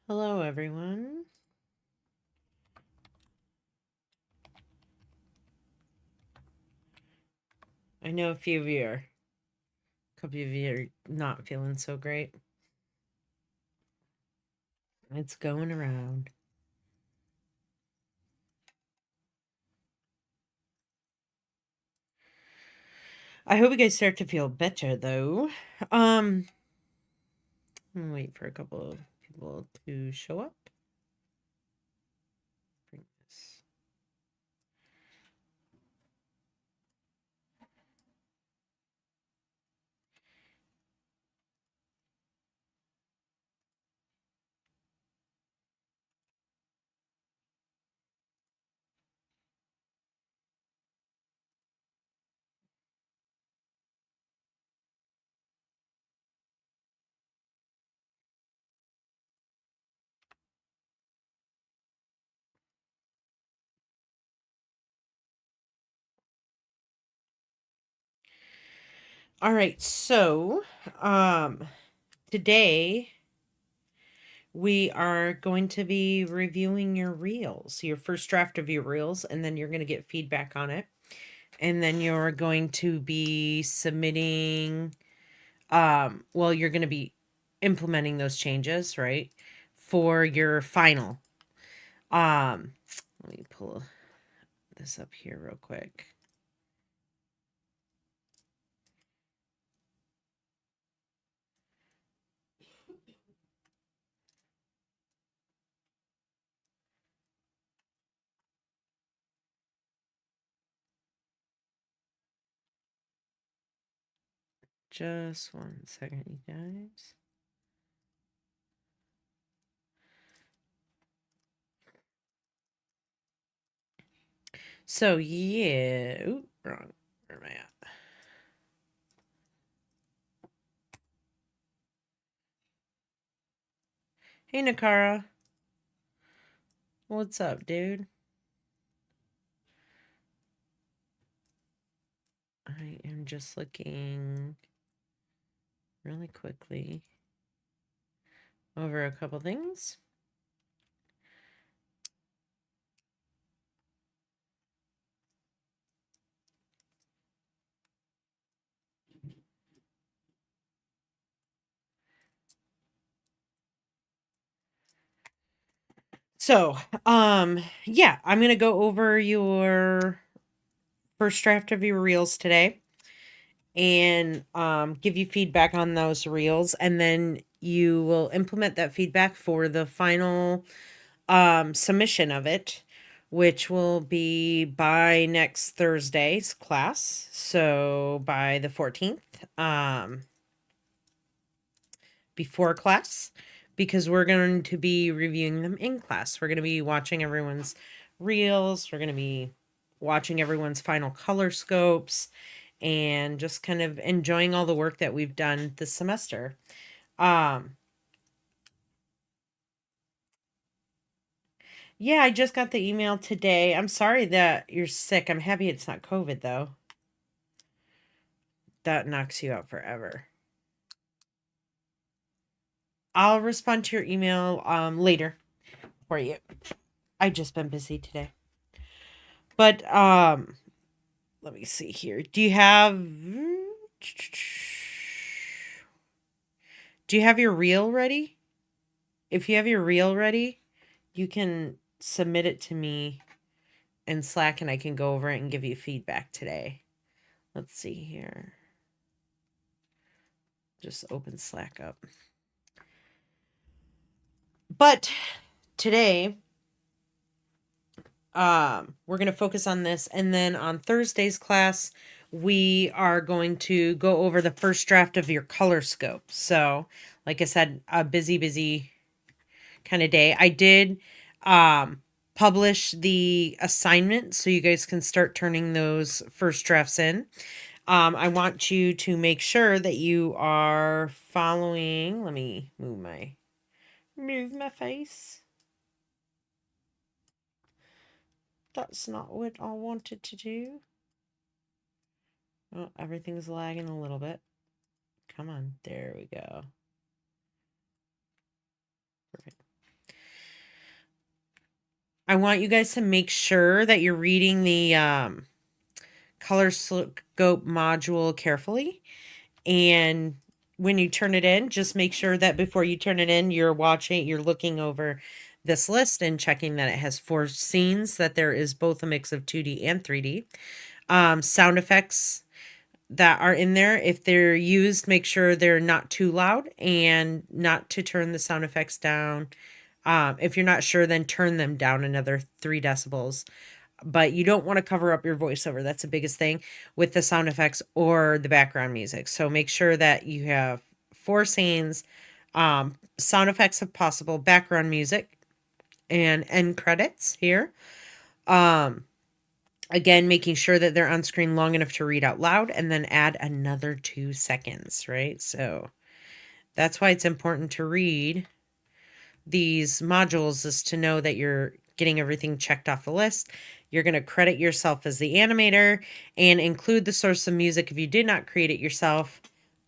Hello, everyone. I know a couple of you are not feeling so great. It's going around. I hope you guys start to feel better, though. I'm gonna wait for a couple of people to show up. Bring this. All right, so today we are going to be reviewing your reels, your first draft of your reels, and then you're going to get feedback on it. And then you're going to be submitting you're going to be implementing those changes, right? For your final. Let me pull this up here real quick. Just 1 second, you guys. So yeah, ooh, wrong. Where am I at? Hey Nakara, what's up, dude? I am just looking really quickly over a couple things. So, yeah, I'm gonna go over your first draft of your reels today and give you feedback on those reels, and then you will implement that feedback for the final submission of it, which will be by next Thursday's class, so by the 14th, before class, because we're going to be reviewing them in class. We're going to be watching everyone's reels, we're going to be watching everyone's final color scopes, and just kind of enjoying all the work that we've done this semester. Yeah, I just got the email today. I'm sorry that you're sick. I'm happy it's not COVID, though. That knocks you out forever. I'll respond to your email later for you. I just been busy today. But let me see here. Do you have your reel ready? If you have your reel ready, you can submit it to me in Slack and I can go over it and give you feedback today. Let's see here. Just open Slack up. But today, we're going to focus on this, and then on Thursday's class, we are going to go over the first draft of your color scope. So, like I said, a busy kind of day. I did publish the assignment so you guys can start turning those first drafts in. I want you to make sure that you are following. Let me move my face. That's not what I wanted to do. Oh, everything's lagging a little bit. Come on, there we go. Perfect. I want you guys to make sure that you're reading the color scope module carefully. And when you turn it in, just make sure that before you turn it in, you're looking over this list and checking that it has 4 scenes, that there is both a mix of 2D and 3D. Sound effects that are in there, if they're used, make sure they're not too loud and not to turn the sound effects down. If you're not sure, then turn them down another 3 decibels. But you don't want to cover up your voiceover. That's the biggest thing with the sound effects or the background music. So make sure that you have 4 scenes, sound effects if possible, background music, and end credits here. Again, making sure that they're on screen long enough to read out loud, and then add another 2 seconds, right? So that's why it's important to read these modules, is to know that you're getting everything checked off the list. You're going to credit yourself as the animator and include the source of music if you did not create it yourself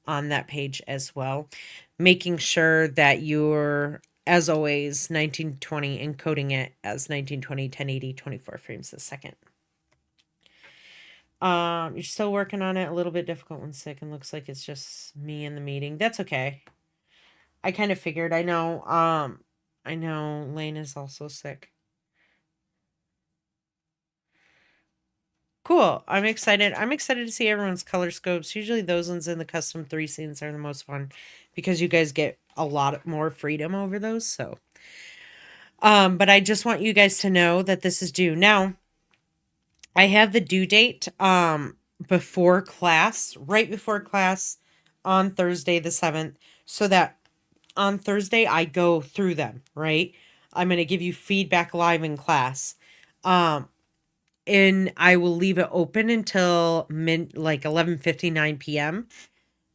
on that page as well. Making sure that you're, as always, 1920, encoding it as 1920, 1080, 24 frames a second. You're still working on it. A little bit difficult when sick, and looks like it's just me in the meeting. That's okay. I kind of figured. I know Lane is also sick. Cool. I'm excited. I'm excited to see everyone's color scopes. Usually those ones in the custom 3 scenes are the most fun because you guys get a lot more freedom over those. So, but I just want you guys to know that this is due. Now, I have the due date before class, right before class on Thursday the 7th, so that on Thursday I go through them, right? I'm going to give you feedback live in class. And I will leave it open until like 11:59 p.m.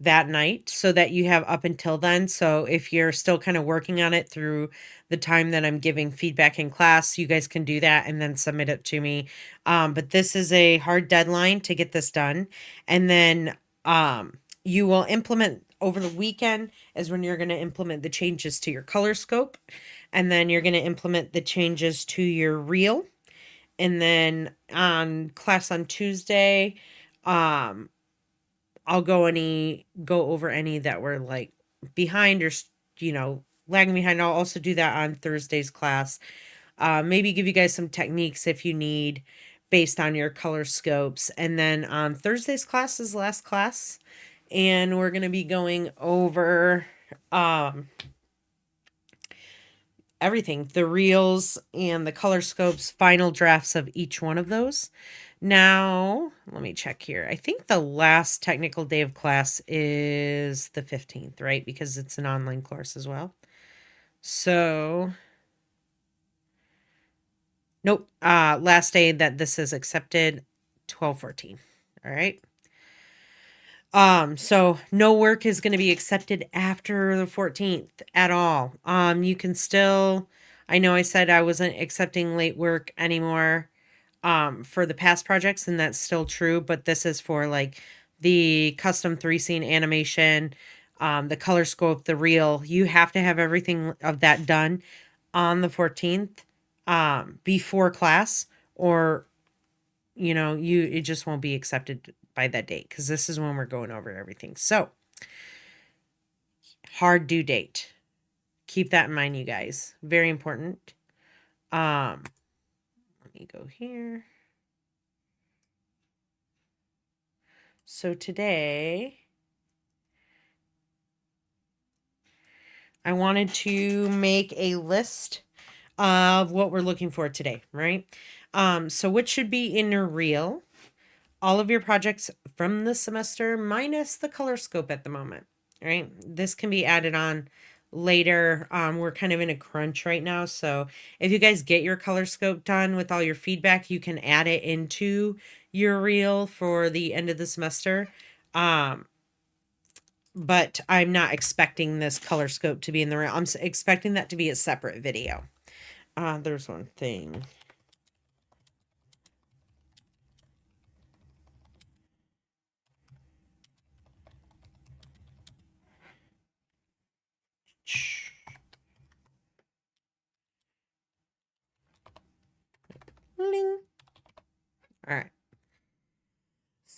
that night, so that you have up until then. So if you're still kind of working on it through the time that I'm giving feedback in class, you guys can do that and then submit it to me. But this is a hard deadline to get this done. And then you will implement over the weekend, is when you're going to implement the changes to your color scope. And then you're going to implement the changes to your reel. And then on class on Tuesday, I'll go over any that were like behind or lagging behind. I'll also do that on Thursday's class. Maybe give you guys some techniques if you need, based on your color scopes. And then on Thursday's class is last class, and we're going to be going over everything, the reels and the color scopes, final drafts of each one of those. Now, let me check here. I think the last technical day of class is the 15th, right? Because it's an online course as well. So, nope. Last day that this is accepted, 12/14. All right. So no work is going to be accepted after the 14th at all. You can still, I know I said I wasn't accepting late work anymore, for the past projects, and that's still true, but this is for like the custom 3 scene animation, the color scope, the reel. You have to have everything of that done on the 14th, before class, or it just won't be accepted by that date, because this is when we're going over everything. So, hard due date. Keep that in mind, you guys. Very important. Let me go here. So today, I wanted to make a list of what we're looking for today, right? So what should be in your reel? All of your projects from the semester minus the color scope at the moment, right? This can be added on later. We're kind of in a crunch right now. So if you guys get your color scope done with all your feedback, you can add it into your reel for the end of the semester. But I'm not expecting this color scope to be in the reel. I'm expecting that to be a separate video. There's one thing.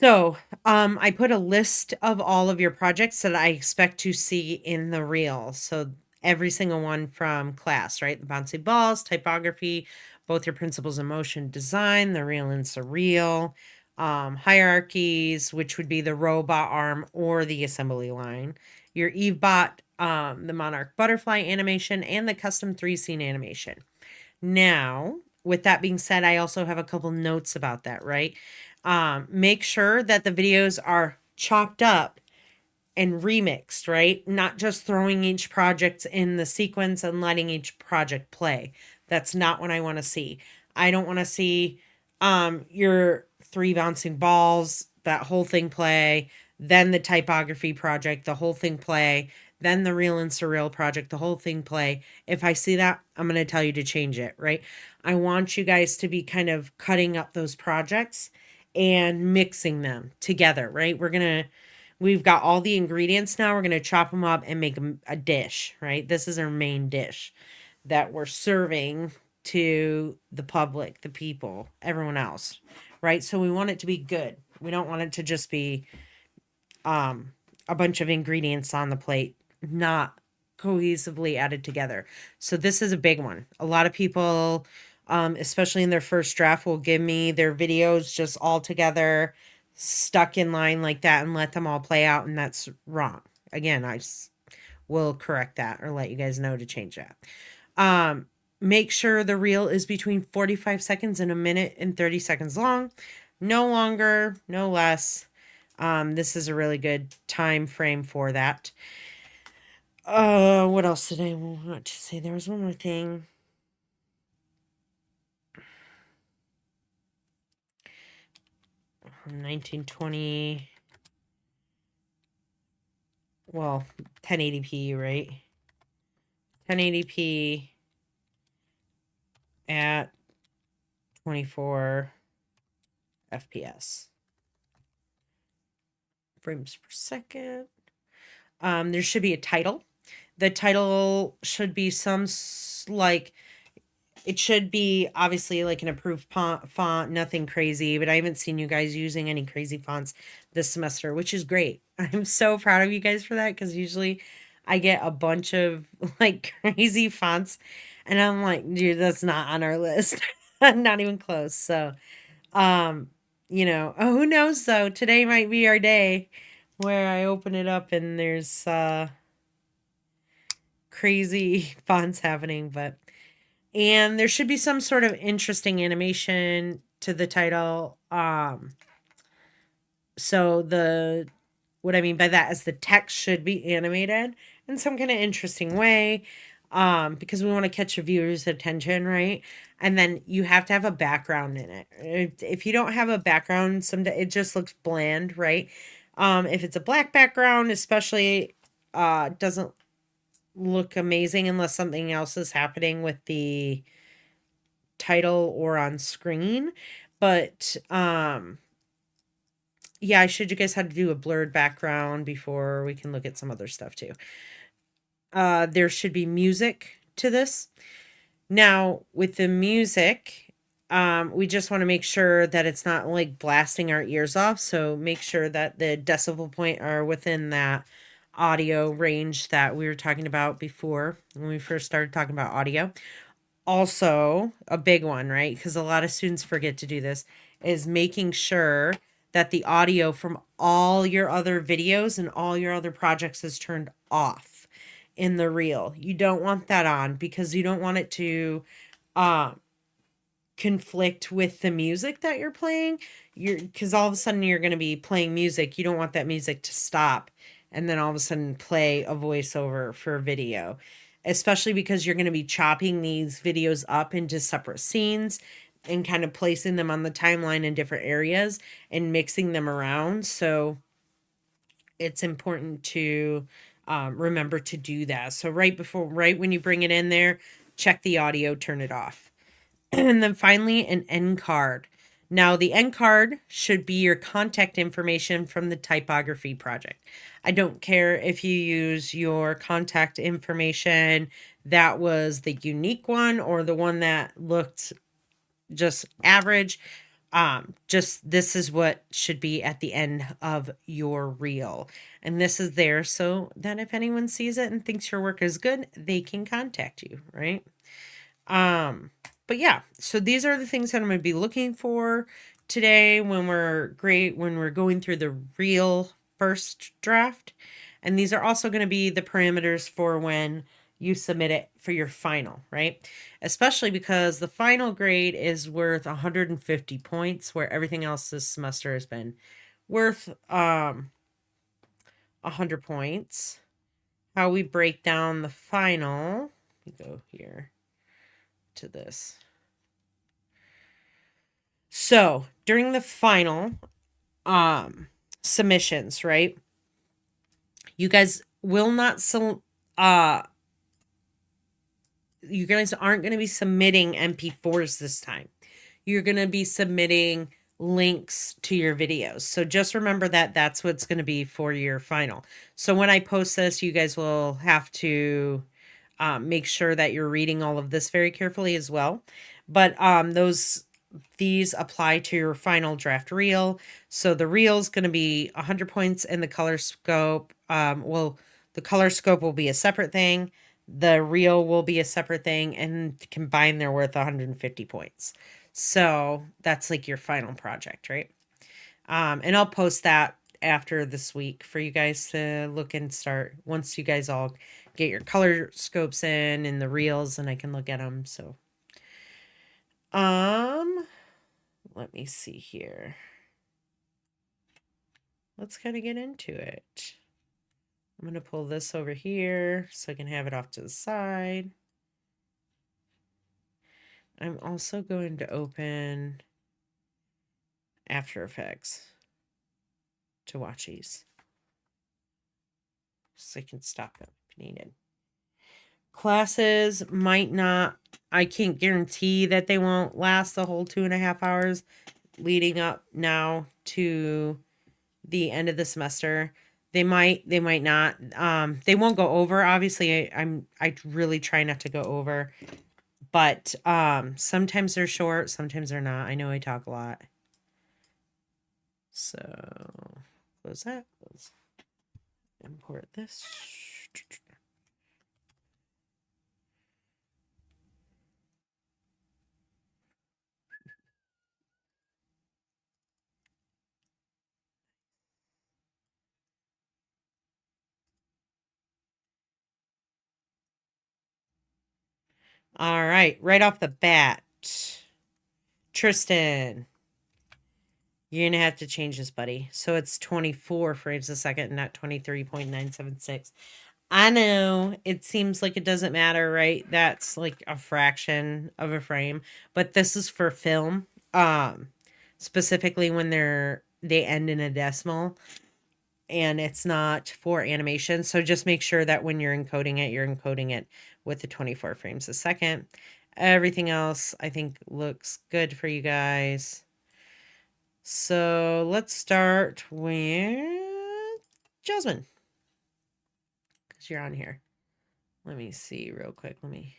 So, I put a list of all of your projects that I expect to see in the reel. So every single one from class, right? The bouncy balls, typography, both your principles of motion design, the real and surreal, hierarchies, which would be the robot arm or the assembly line, your EveBot, the monarch butterfly animation, and the custom 3-scene animation. Now, with that being said, I also have a couple notes about that, right? Make sure that the videos are chopped up and remixed, right? Not just throwing each project in the sequence and letting each project play. That's not what I want to see. I don't want to see your 3 bouncing balls, that whole thing play, then the typography project, the whole thing play, then the real and surreal project, the whole thing play. If I see that, I'm going to tell you to change it, right? I want you guys to be kind of cutting up those projects and mixing them together, right? We've got all the ingredients now. We're going to chop them up and make a dish, right? This is our main dish that we're serving to the public, the people, everyone else, right? So we want it to be good. We don't want it to just be a bunch of ingredients on the plate, not cohesively added together. So this is a big one. A lot of people, especially in their first draft, will give me their videos just all together, stuck in line like that, and let them all play out, and that's wrong. Again, will correct that or let you guys know to change that. Make sure the reel is between 45 seconds and 1 minute and 30 seconds long. No longer, no less. This is a really good time frame for that. What else did I want to say? There was one more thing. 1920. Well, 1080p, right? 1080p at 24 FPS. Frames per second. There should be a title. The title should be it should be obviously like an approved font, nothing crazy, but I haven't seen you guys using any crazy fonts this semester, which is great. I'm so proud of you guys for that, because usually I get a bunch of like crazy fonts and I'm like, dude, that's not on our list. Not even close. So, who knows though? Today might be our day where I open it up and there's crazy fonts happening, and there should be some sort of interesting animation to the title. So what I mean by that is the text should be animated in some kind of interesting way, because we want to catch your viewers' attention, right? And then you have to have a background in it. If you don't have a background, it just looks bland, right? If it's a black background, especially, doesn't look amazing unless something else is happening with the title or on screen. But yeah, I showed you guys how to do a blurred background before. We can look at some other stuff too. There should be music to this. Now, with the music, we just want to make sure that it's not like blasting our ears off. So make sure that the decibel point are within that audio range that we were talking about before when we first started talking about audio. Also, a big one, right? Because a lot of students forget to do this, is making sure that the audio from all your other videos and all your other projects is turned off in the reel. You don't want that on because you don't want it to conflict with the music that you're playing. Because all of a sudden you're going to be playing music. You don't want that music to stop and then all of a sudden play a voiceover for a video, especially because you're going to be chopping these videos up into separate scenes and kind of placing them on the timeline in different areas and mixing them around. So it's important to remember to do that. So right when you bring it in there, check the audio, turn it off. And then finally, an end card. Now, the end card should be your contact information from the typography project. I don't care if you use your contact information that was the unique one or the one that looked just average. just this is what should be at the end of your reel. And this is there so that if anyone sees it and thinks your work is good, they can contact you, right? But yeah, so these are the things that I'm going to be looking for today when we're going through the real first draft. And these are also going to be the parameters for when you submit it for your final, right? Especially because the final grade is worth 150 points, where everything else this semester has been worth 100 points. How we break down the final, let me go here to this. So during the final submissions, right? You guys will not you guys aren't going to be submitting MP4s this time. You're going to be submitting links to your videos. So just remember that that's what's going to be for your final. So when I post this, you guys will have to make sure that you're reading all of this very carefully as well. But these apply to your final draft reel. So the reel is going to be 100 points, and the color scope, the color scope will be a separate thing. The reel will be a separate thing, and combined they're worth 150 points. So that's like your final project, right? And I'll post that after this week for you guys to look and start once you guys all get your color scopes in and the reels, and I can look at them. So, let me see here. Let's kind of get into it. I'm going to pull this over here so I can have it off to the side. I'm also going to open After Effects to watch these, so I can stop them if needed. Classes might not, I can't guarantee that they won't last the whole 2.5 hours leading up now to the end of the semester. They might not. They won't go over. Obviously, I really try not to go over, but sometimes they're short, sometimes they're not. I know I talk a lot. So close that. Let's import this. All right off the bat, Tristan, you're gonna have to change this, buddy. So it's 24 frames a second, not 23.976. I know it seems like it doesn't matter, right? That's like a fraction of a frame, but this is for film. Specifically when they end in a decimal, and it's not for animation. So just make sure that when you're encoding it with the 24 frames a second. Everything else I think looks good for you guys. So let's start with Jasmine, because you're on here. Let me see real quick. Let me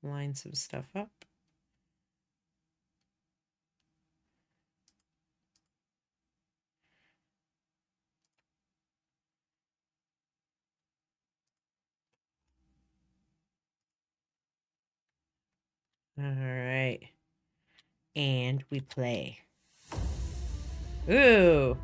line some stuff up. All right. And we play. Ooh.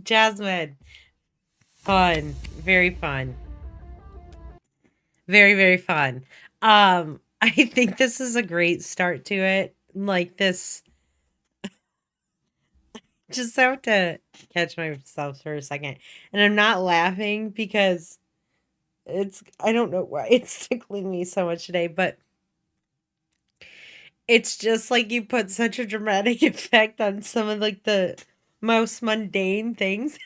Jasmine, Fun. Very fun. Very, very fun. I think this is a great start to it. Like this, just have to catch myself for a second. And I'm not laughing because I don't know why it's tickling me so much today, but it's just like you put such a dramatic effect on some of like the most mundane things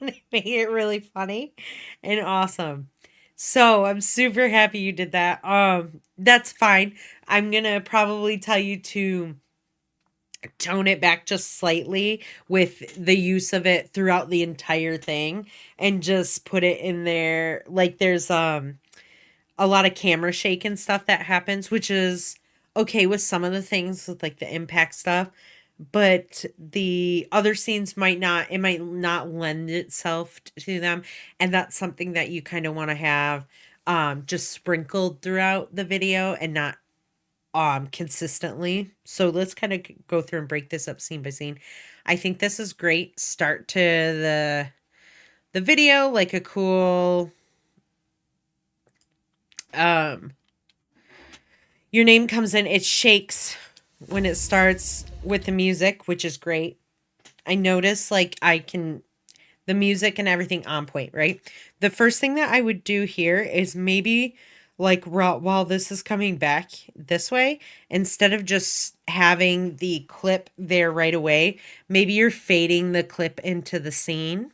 and it made it really funny and awesome. So I'm super happy you did that. That's fine. I'm gonna probably tell you to tone it back just slightly with the use of it throughout the entire thing and just put it in there. Like there's a lot of camera shake and stuff that happens, which is okay with some of the things with like the impact stuff, but the other scenes it might not lend itself to them. And that's something that you kind of want to have just sprinkled throughout the video and not consistently. So let's kind of go through and break this up scene by scene. I think this is great. Start to the video like a cool your name comes in, it shakes when it starts with the music, which is great. I notice like the music and everything on point, right? The first thing that I would do here is maybe like while this is coming back this way, instead of just having the clip there right away, maybe you're fading the clip into the scene.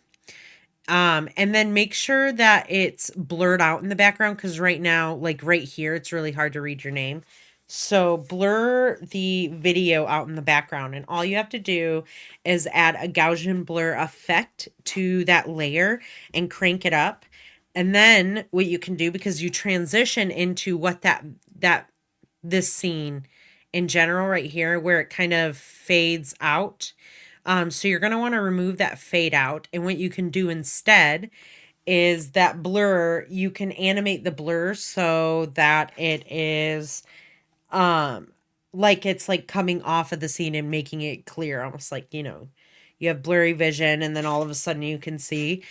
And then make sure that it's blurred out in the background because right now, like right here, it's really hard to read your name. So blur the video out in the background, and all you have to do is add a Gaussian blur effect to that layer and crank it up. And then what you can do, because you transition into what this scene in general right here, where it kind of fades out. So you're going to want to remove that fade out. And what you can do instead is that blur, you can animate the blur so that it is like it's like coming off of the scene and making it clear, almost like, you have blurry vision and then all of a sudden you can see.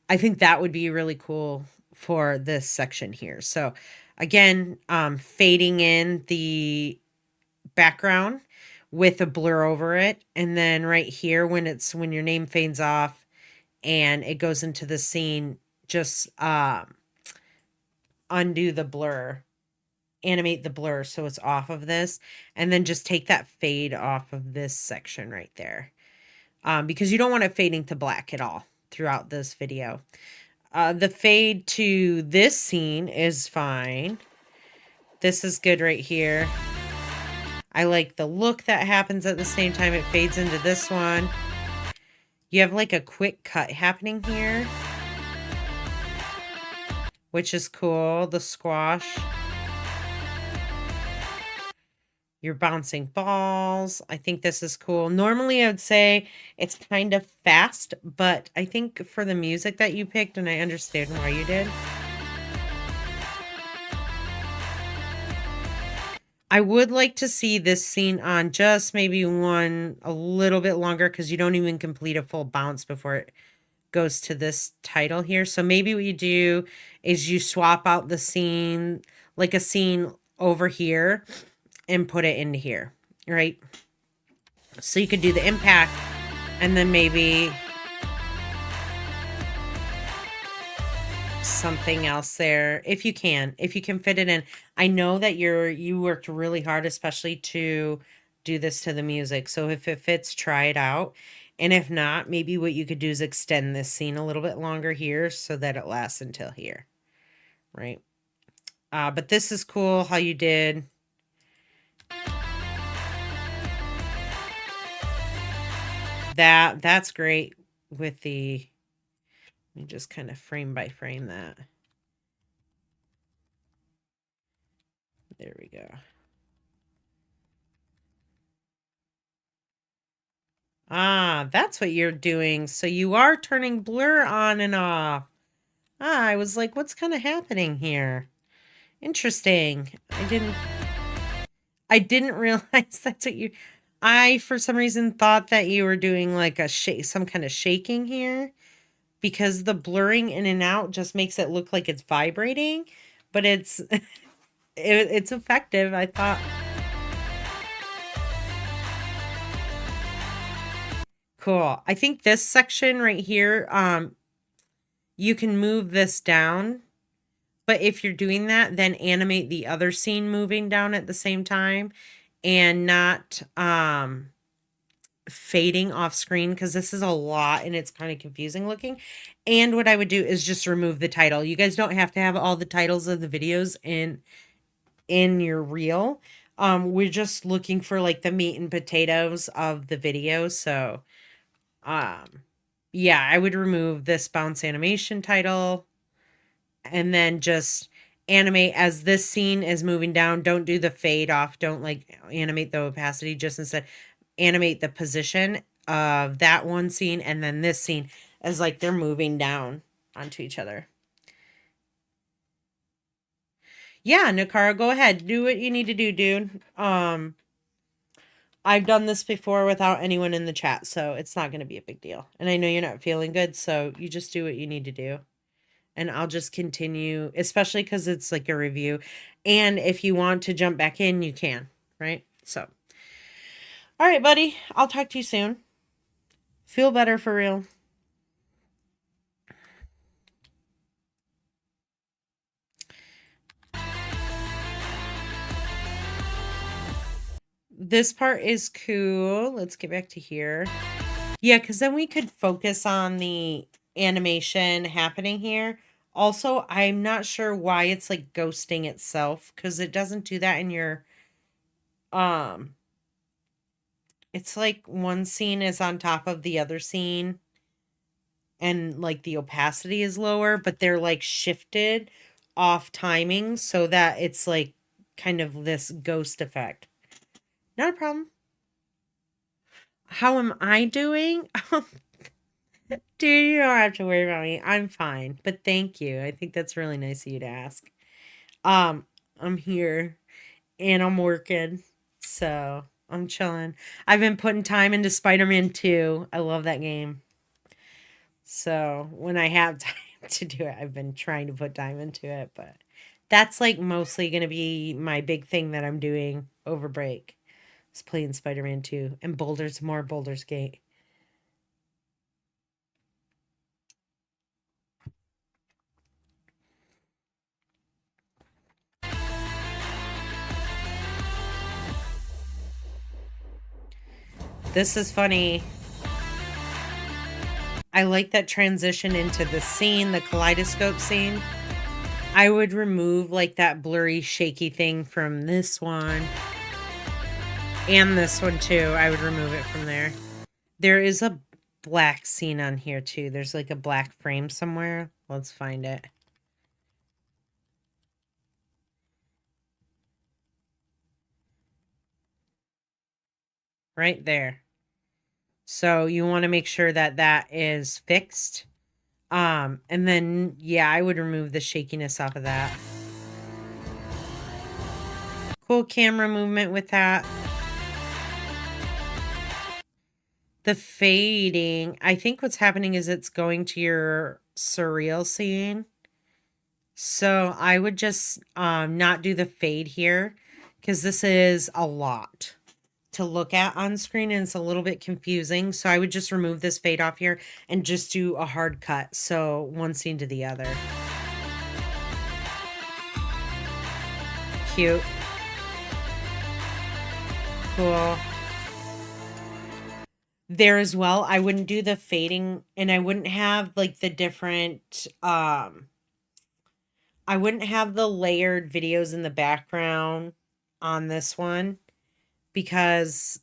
I think that would be really cool for this section here. So again, fading in the background with a blur over it, and then right here when your name fades off and it goes into the scene, just undo the blur, animate the blur so it's off of this, and then just take that fade off of this section right there, because you don't want it fading to black at all throughout this video. The fade to this scene is fine. This is good right here. I like the look that happens at the same time it fades into this one. You have like a quick cut happening here, which is cool. The squash. You're bouncing balls. I think this is cool. Normally I would say it's kind of fast, but I think for the music that you picked, and I understand why you did, I would like to see this scene on just maybe one a little bit longer, because you don't even complete a full bounce before it goes to this title here. So maybe what you do is you swap out the scene, like a scene over here, and put it into here, right? So you could do the impact and then maybe something else there if you can fit it in. I know that you worked really hard, especially to do this to the music. So if it fits, try it out. And if not, maybe what you could do is extend this scene a little bit longer here so that it lasts until here, right? But this is cool how you did. That's great with the, let me just kind of frame by frame that. There we go. Ah, that's what you're doing. So you are turning blur on and off. Ah, I was like, what's kind of happening here? Interesting. I didn't realize that's what I, for some reason, thought that you were doing like some kind of shaking here, because the blurring in and out just makes it look like it's vibrating, but it's it's effective, I thought. Cool. I think this section right here, you can move this down, but if you're doing that, then animate the other scene moving down at the same time and not fading off screen, because this is a lot and it's kind of confusing looking. And what I would do is just remove the title. You guys don't have to have all the titles of the videos in your reel. We're just looking for like the meat and potatoes of the video. So yeah, I would remove this bounce animation title and then just animate as this scene is moving down. Don't do the fade off. Don't like animate the opacity, just instead animate the position of that one scene and then this scene as like they're moving down onto each other. Yeah, Nakara, go ahead. Do what you need to do, dude. I've done this before without anyone in the chat, so it's not going to be a big deal. And I know you're not feeling good, so you just do what you need to do. And I'll just continue, especially because it's like a review. And if you want to jump back in, you can, right? So, all right, buddy. I'll talk to you soon. Feel better for real. This part is cool. Let's get back to here. Yeah, because then we could focus on the animation happening here. Also, I'm not sure why it's like ghosting itself, because it doesn't do that in your it's like one scene is on top of the other scene and like the opacity is lower, but they're like shifted off timing so that it's like kind of this ghost effect. Not a problem. How am I doing? Dude, you don't have to worry about me. I'm fine. But thank you. I think that's really nice of you to ask. I'm here and I'm working. So I'm chilling. I've been putting time into Spider-Man 2. I love that game. So when I have time to do it, I've been trying to put time into it. But that's like mostly going to be my big thing that I'm doing over break. Is playing Spider-Man 2 and more Baldur's Gate. This is funny. I like that transition into the scene, the kaleidoscope scene. I would remove like that blurry, shaky thing from this one. And this one too. I would remove it from there. There is a black scene on here too. There's like a black frame somewhere. Let's find it. Right there. So you want to make sure that that is fixed. And then, yeah, I would remove the shakiness off of that. Cool camera movement with that. The fading, I think what's happening is it's going to your surreal scene. So I would just not do the fade here because this is a lot to look at on screen and it's a little bit confusing. So I would just remove this fade off here and just do a hard cut. So one scene to the other. Cute. Cool. There as well, I wouldn't do the fading and I wouldn't have like the different I wouldn't have the layered videos in the background on this one because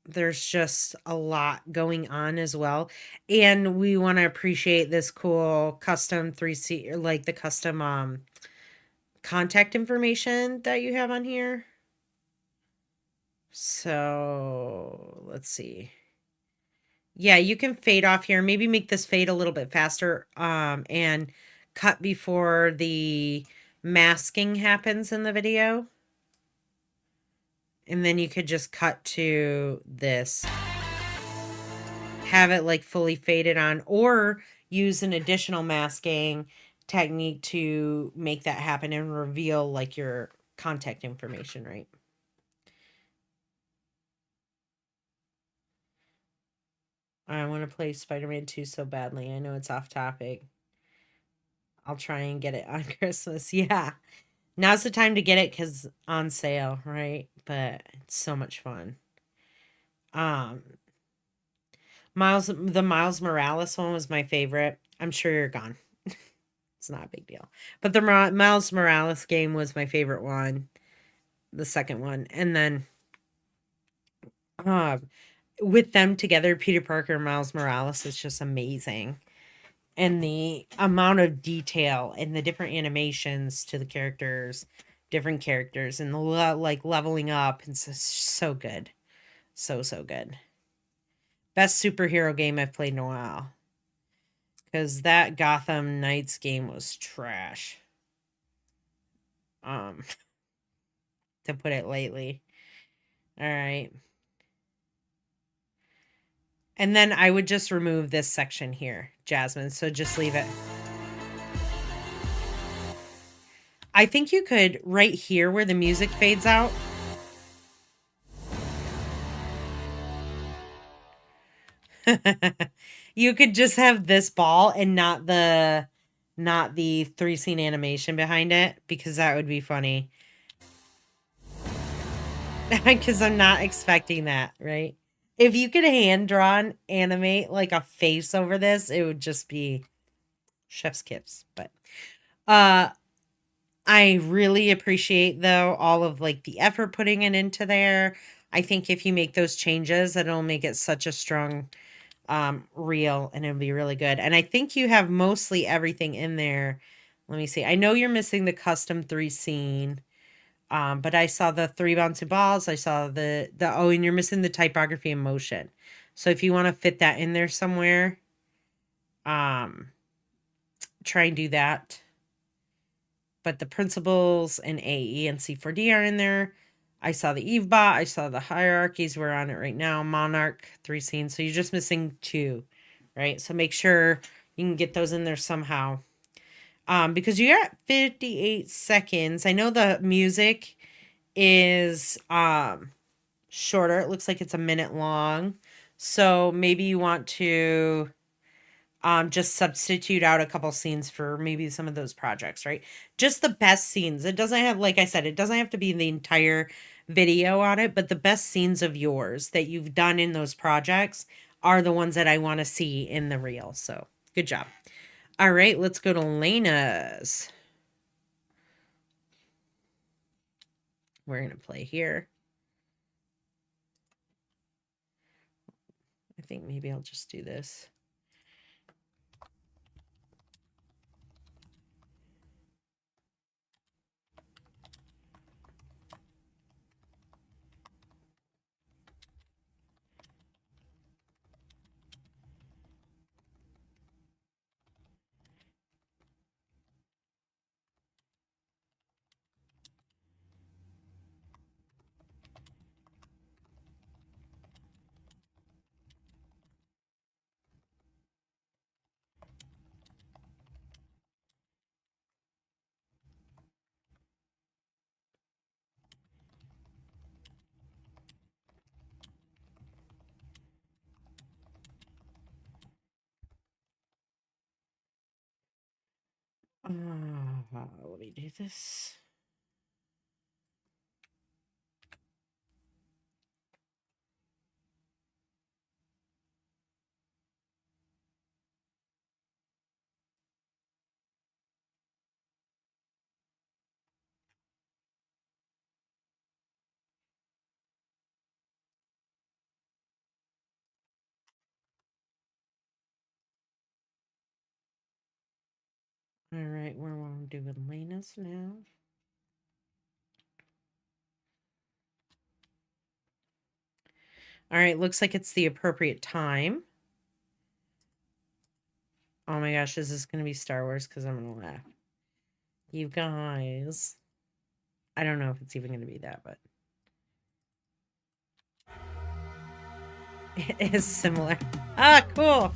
there's just a lot going on as well. And we want to appreciate this cool custom 3C, or like the custom contact information that you have on here. So let's see. Yeah, you can fade off here. Maybe make this fade a little bit faster and cut before the masking happens in the video. And then you could just cut to this. have it like fully faded on, or use an additional masking technique to make that happen and reveal like your contact information, right? I want to play Spider-Man 2 so badly. I know it's off topic. I'll try and get it on Christmas. Yeah. Now's the time to get it cuz on sale, right? But it's so much fun. Um the Miles Morales one was my favorite. I'm sure you're gone. It's not a big deal. But the Miles Morales game was my favorite one, the second one. And then uh, with them together, Peter Parker and Miles Morales is just amazing. And the amount of detail and the different animations to the characters, different characters, and the like leveling up. It's so good. So good. Best superhero game I've played in a while. Because that Gotham Knights game was trash. Um, to put it lightly. All right. And then I would just remove this section here, Jasmine. So just leave it. I think you could, right here where the music fades out. You could just have this ball and not the 3 scene animation behind it, because that would be funny. Because I'm not expecting that, right? If you could hand drawn animate like a face over this, it would just be chef's kiss. But uh I really appreciate though all of like the effort putting it into there. I think if you make those changes, it'll make it such a strong reel, and it'll be really good. And I think you have mostly everything in there. Let me see. I know you're missing the custom 3 scene. But I saw the 3 bouncy balls. I saw the oh, and you're missing the typography and motion. So if you want to fit that in there somewhere, um, try and do that. But the principles and AE and C4D are in there. I saw the EveBot. I saw the hierarchies. We're on it right now. Monarch 3 scenes. So you're just missing 2, right? So make sure you can get those in there somehow. Because you're at 58 seconds. I know the music is shorter. It looks like it's a minute long. So maybe you want to just substitute out a couple scenes for maybe some of those projects, right? Just the best scenes. It doesn't have, like I said, it doesn't have to be the entire video on it, but the best scenes of yours that you've done in those projects are the ones that I want to see in the reel. So good job. All right, let's go to Lena's. We're going to play here. I think maybe I'll just do this. Let me do this. All right, we're doing Lena's now. All right, looks like it's the appropriate time. Oh my gosh, is this going to be Star Wars? Because I'm going to laugh. You guys. I don't know, if it's even going to be that, but. It is similar. Ah, cool.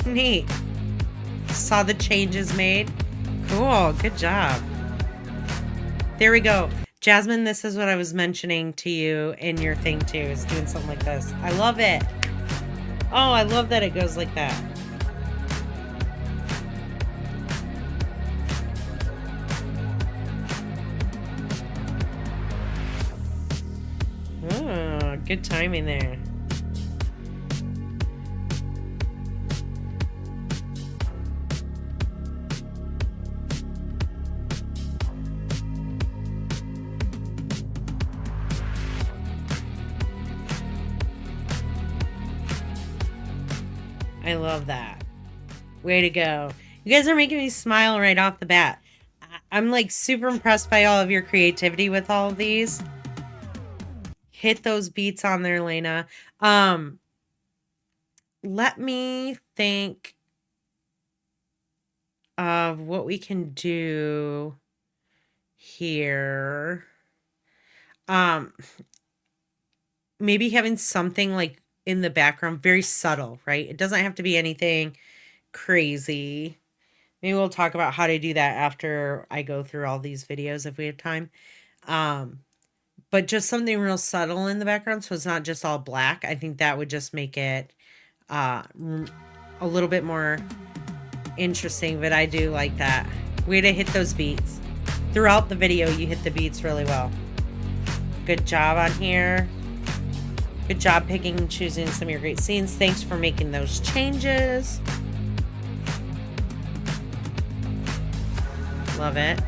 Neat. Saw the changes made. Cool. Good job. There we go. Jasmine, this is what I was mentioning to you in your thing too, is doing something like this. I love it. Oh, I love that it goes like that. Oh, good timing there. I love that. Way to go. You guys are making me smile right off the bat. I'm like super impressed by all of your creativity with all of these. Hit those beats on there, Lena. Let me think of what we can do here. Maybe having something like in the background, very subtle, right? It doesn't have to be anything crazy. Maybe we'll talk about how to do that after I go through all these videos if we have time. But just something real subtle in the background, so it's not just all black. I think that would just make it a little bit more interesting, but I do like that. Way to hit those beats. Throughout the video, you hit the beats really well. Good job on here. Good job picking and choosing some of your great scenes. Thanks for making those changes. Love it.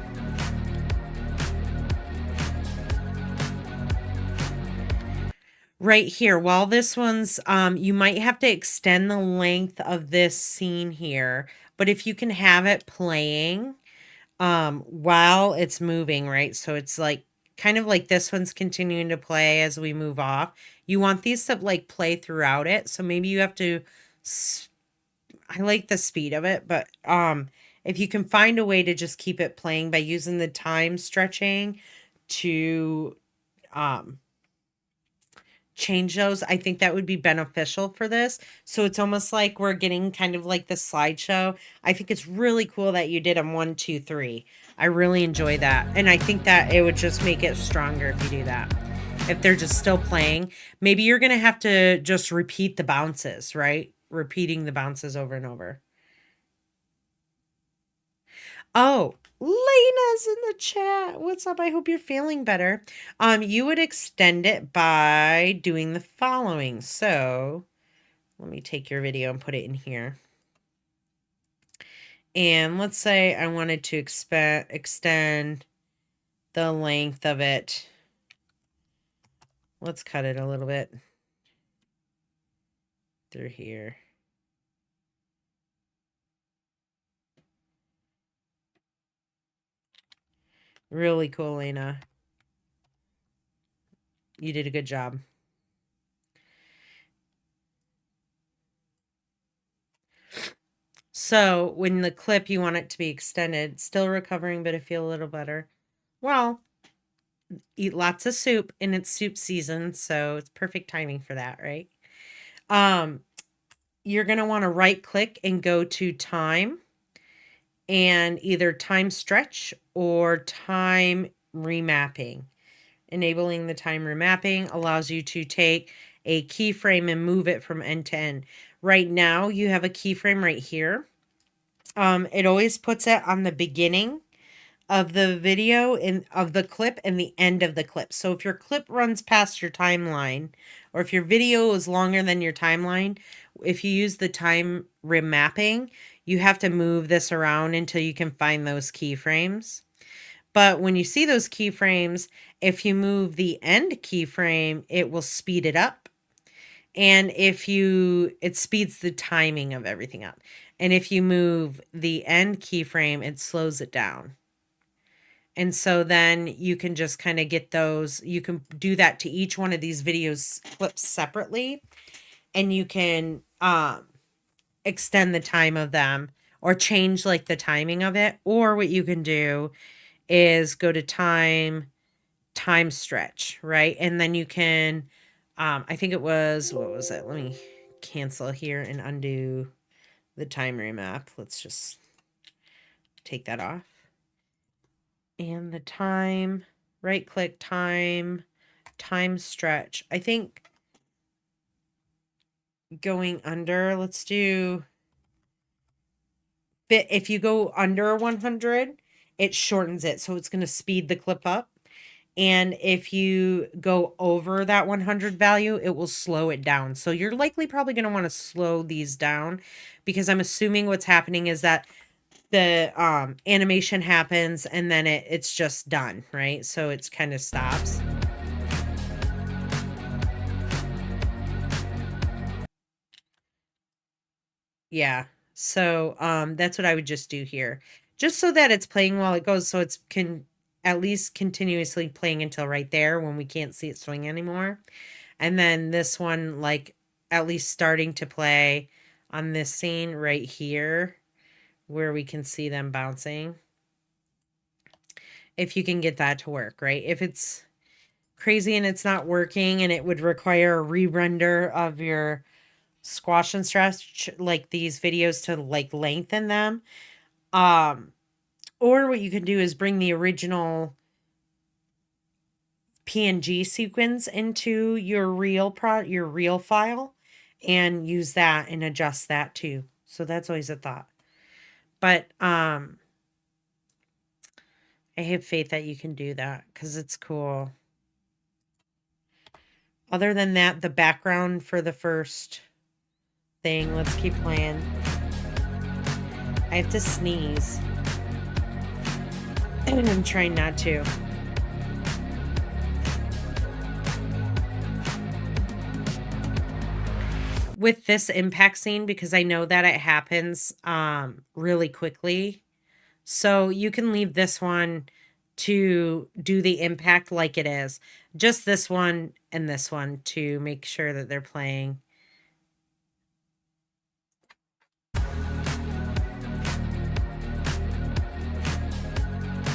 Right here, while this one's, you might have to extend the length of this scene here, but if you can have it playing while it's moving, right? So it's like kind of like this one's continuing to play as we move off. You want these to like play throughout it. So maybe you have to, I like the speed of it, but if you can find a way to just keep it playing by using the time stretching to change those, I think that would be beneficial for this. So it's almost like we're getting kind of like the slideshow. I think it's really cool that you did them 1, 2, 3. I really enjoy that. And I think that it would just make it stronger if you do that. If they're just still playing, maybe you're going to have to just repeat the bounces, right? Repeating the bounces over and over. Oh, Lena's in the chat. What's up? I hope you're feeling better. You would extend it by doing the following. So let me take your video and put it in here. And let's say I wanted to extend the length of it. Let's cut it a little bit through here. Really cool, Lena. You did a good job. So when the clip, you want it to be extended, still recovering, but I feel a little better. Well, eat lots of soup, and it's soup season, so it's perfect timing for that, right? You're going to want to right click and go to time, and either time stretch or time remapping. Enabling the time remapping allows you to take a keyframe and move it from end to end. Right now, you have a keyframe right here. It always puts it on the beginning of the video of the clip and the end of the clip. So if your clip runs past your timeline, or if your video is longer than your timeline, if you use the time remapping, you have to move this around until you can find those keyframes. But when you see those keyframes, if you move the end keyframe, it will speed it up. And it speeds the timing of everything up. And if you move the end keyframe, it slows it down. And so then you can just kind of get those, you can do that to each one of these videos clips separately. And you can extend the time of them or change like the timing of it. Or what you can do is go to time stretch, right? And then you can, I think it was, what was it? Let me cancel here and undo the time remap. Let's just take that off. And the time, right click time stretch. I think going under, let's do, if you go under 100, it shortens it. So it's going to speed the clip up. And if you go over that 100 value, it will slow it down. So you're likely probably going to want to slow these down, because I'm assuming what's happening is that the animation happens and then it's just done, right? So it's kind of stops. Yeah. So that's what I would just do here. Just so that it's playing while it goes, so it's at least continuously playing until right there when we can't see it swing anymore. And then this one, like, at least starting to play on this scene right here where we can see them bouncing. If you can get that to work, right? If it's crazy and it's not working and it would require a re-render of your squash and stretch, like these videos, to like lengthen them. Or what you can do is bring the original PNG sequence into your real file and use that and adjust that too. So that's always a thought. But I have faith that you can do that because it's cool. Other than that, the background for the first thing, let's keep playing. I have to sneeze. And I'm trying not to. With this impact scene, because I know that it happens really quickly, so you can leave this one to do the impact like it is. Just this one and this one to make sure that they're playing.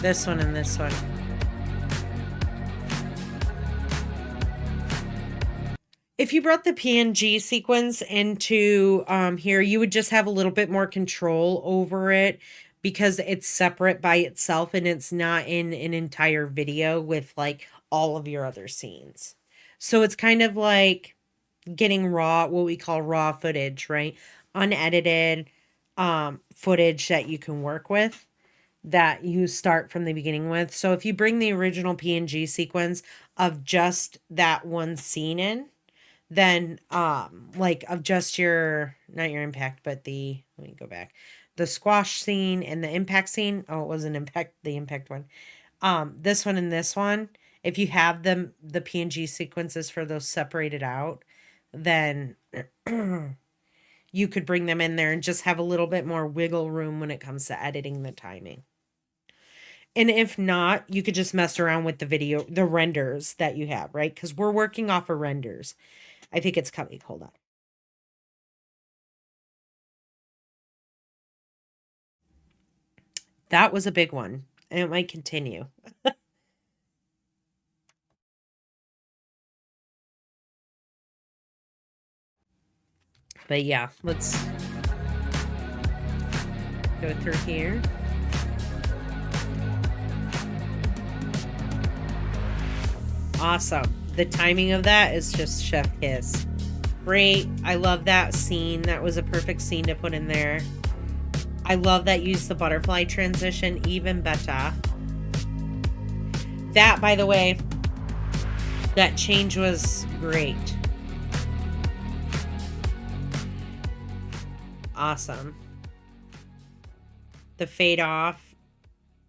This one and this one. If you brought the PNG sequence into here, you would just have a little bit more control over it because it's separate by itself and it's not in an entire video with like all of your other scenes. So it's kind of like getting raw, what we call raw footage, right? Unedited footage that you can work with, that you start from the beginning with. So if you bring the original PNG sequence of just that one scene in, then like of just your, not your impact, but the, let me go back, the squash scene and the impact scene. Oh, it wasn't impact, the impact one. This one and this one, if you have them, the PNG sequences for those separated out, then you could bring them in there and just have a little bit more wiggle room when it comes to editing the timing. And if not, you could just mess around with the video, the renders that you have, right? Because we're working off of renders. I think it's coming. Hold on. That was a big one, and it might continue. But yeah, let's go through here. Awesome. The timing of that is just chef kiss. Great. I love that scene. That was a perfect scene to put in there. I love that used the butterfly transition even better. That, by the way, that change was great. Awesome. The fade off,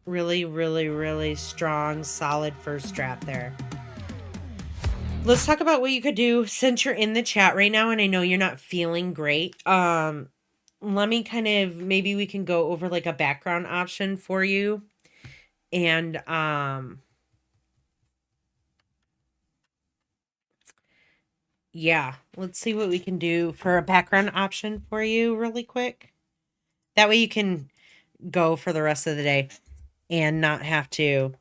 really, really, really strong, solid first draft there. Let's talk about what you could do since you're in the chat right now and I know you're not feeling great. Let me kind of, maybe we can go over like a background option for you. And Yeah, let's see what we can do for a background option for you really quick. That way you can go for the rest of the day and not have to.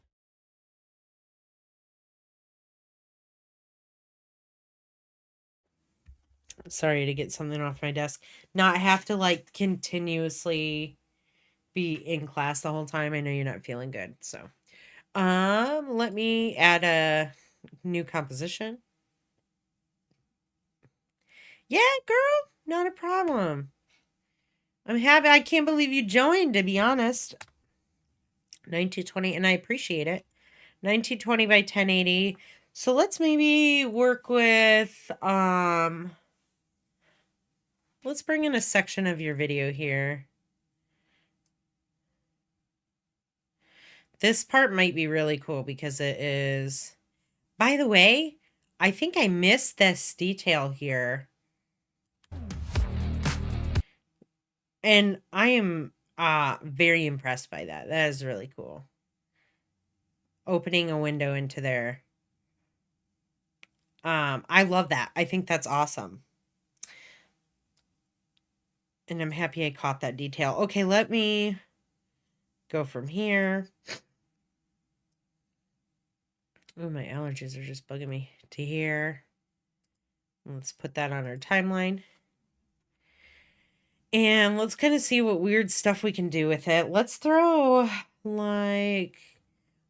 Sorry to get something off my desk. Not have to like continuously be in class the whole time. I know you're not feeling good. So, let me add a new composition. Yeah, girl, not a problem. I'm happy. I can't believe you joined, to be honest. 1920, and I appreciate it. 1920 by 1080. So let's maybe work with let's bring in a section of your video here. This part might be really cool because it is. By the way, I think I missed this detail here. And I am very impressed by that. That is really cool. Opening a window into there. I love that. I think that's awesome. And I'm happy I caught that detail. Okay, let me go from here. Oh, my allergies are just bugging me. To here. Let's put that on our timeline. And let's kind of see what weird stuff we can do with it. Let's throw, like,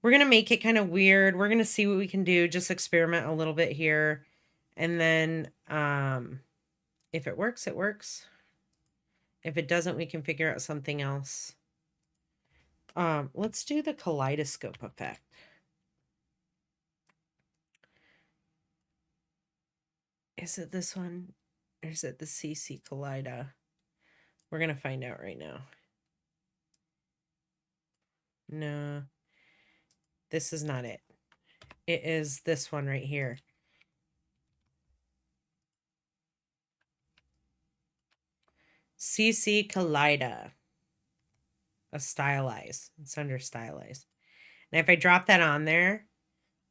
we're going to make it kind of weird. We're going to see what we can do. Just experiment a little bit here. And then, if it works, it works. If it doesn't, we can figure out something else. Let's do the kaleidoscope effect. Is it this one? Or is it the CC Kaleida? We're going to find out right now. No. This is not it. It is this one right here. CC Kaleida. A stylize. It's under stylize. And if I drop that on there,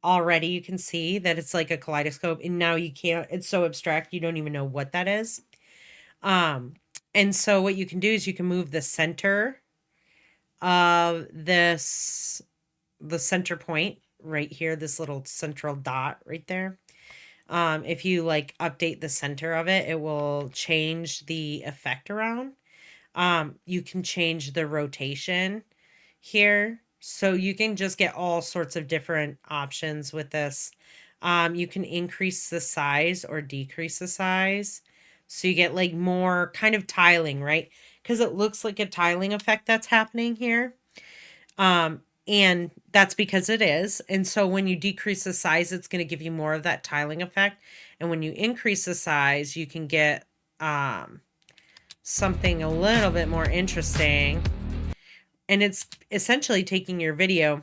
already you can see that it's like a kaleidoscope, and now you can't, it's so abstract you don't even know what that is. And so what you can do is you can move the center of this, the center point right here, this little central dot right there. If you like update the center of it, it will change the effect around. You can change the rotation here. So you can just get all sorts of different options with this. You can increase the size or decrease the size. So you get like more kind of tiling, right? Because it looks like a tiling effect that's happening here. And that's because it is. And so when you decrease the size, it's going to give you more of that tiling effect. And when you increase the size, you can get something a little bit more interesting. And it's essentially taking your video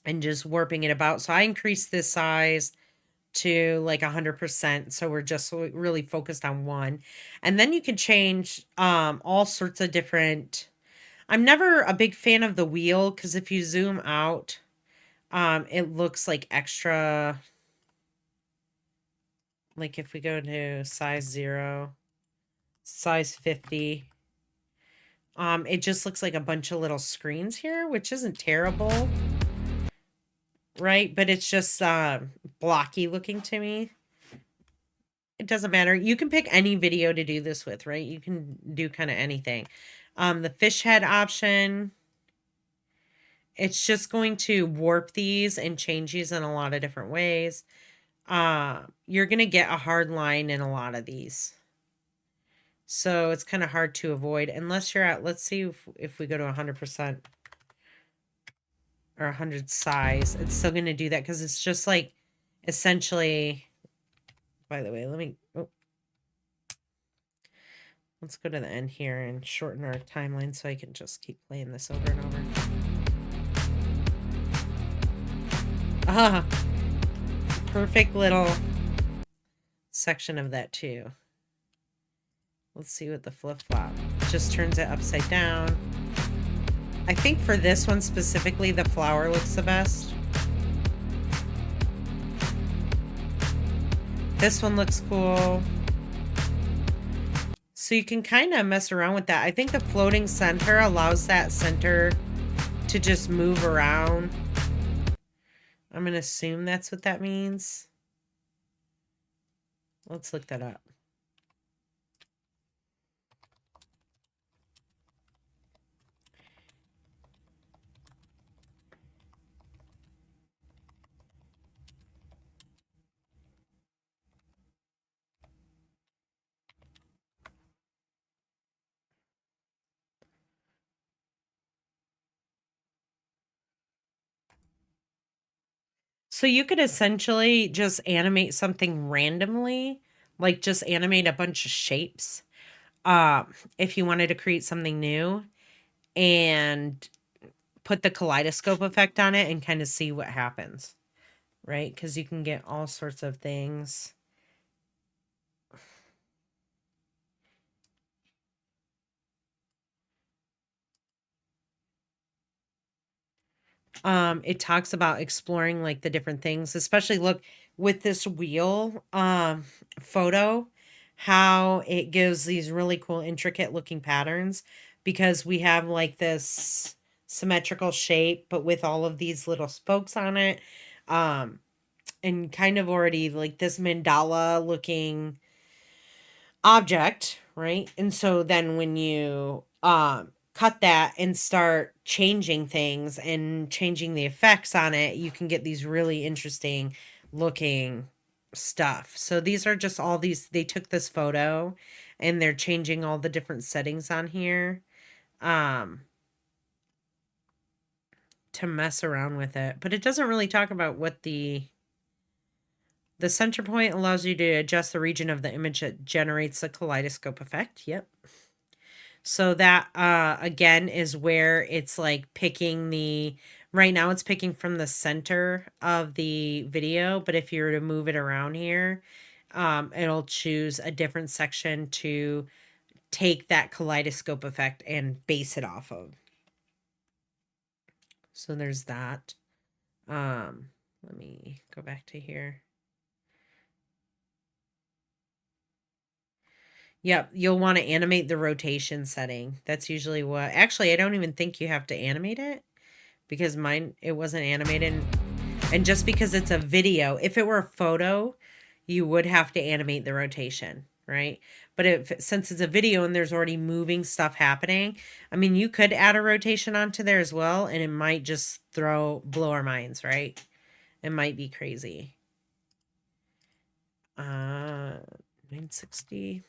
and just warping it about. So I increased this size to like 100%. So we're just really focused on one. And then you can change all sorts of different. I'm never a big fan of the wheel because if you zoom out, it looks like extra. Like if we go to size 0, size 50, it just looks like a bunch of little screens here, which isn't terrible, right? But it's just blocky looking to me. It doesn't matter. You can pick any video to do this with, right? You can do kind of anything. The fish head option, it's just going to warp these and change these in a lot of different ways. You're going to get a hard line in a lot of these. So it's kind of hard to avoid unless you're at, let's see if we go to 100% or 100 size, it's still going to do that because it's just like essentially, by the way, let's go to the end here and shorten our timeline so I can just keep playing this over and over. Perfect little section of that too. Let's see what the flip-flop just turns it upside down. I think for this one specifically, the flower looks the best. this one looks cool. So you can kind of mess around with that. I think the floating center allows that center to just move around. I'm going to assume that's what that means. Let's look that up. So you could essentially just animate something randomly, like just animate a bunch of shapes, if you wanted to create something new, and put the kaleidoscope effect on it and kind of see what happens, right? Because you can get all sorts of things. It talks about exploring like the different things, especially look with this wheel photo, how it gives these really cool intricate looking patterns, because we have like this symmetrical shape but with all of these little spokes on it, and kind of already like this mandala looking object, right? And so then when you cut that and start changing things and changing the effects on it, you can get these really interesting looking stuff. So these are just all these, they took this photo and they're changing all the different settings on here to mess around with it. But it doesn't really talk about what the center point allows you to adjust the region of the image that generates the kaleidoscope effect. Yep. So that again is where it's like picking the, right now it's picking from the center of the video, but if you were to move it around here, it'll choose a different section to take that kaleidoscope effect and base it off of. So there's that. Let me go back to here. Yep, you'll want to animate the rotation setting. That's usually what, actually, I don't even think you have to animate it, because mine, it wasn't animated. And just because it's a video, if it were a photo, you would have to animate the rotation, right? But since it's a video and there's already moving stuff happening, I mean, you could add a rotation onto there as well, and it might just blow our minds, right? It might be crazy. 960.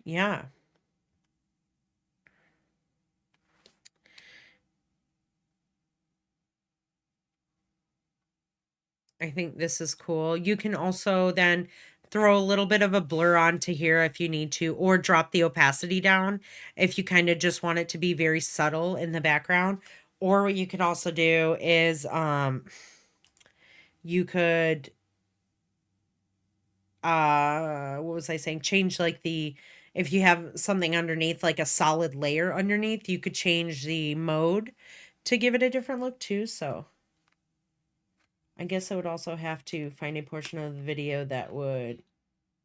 Yeah. I think this is cool. You can also then throw a little bit of a blur onto here if you need to, or drop the opacity down if you kind of just want it to be very subtle in the background. Or what you could also do is you could what was I saying? Change like the, if you have something underneath, like a solid layer underneath, you could change the mode to give it a different look too. So I guess I would also have to find a portion of the video that would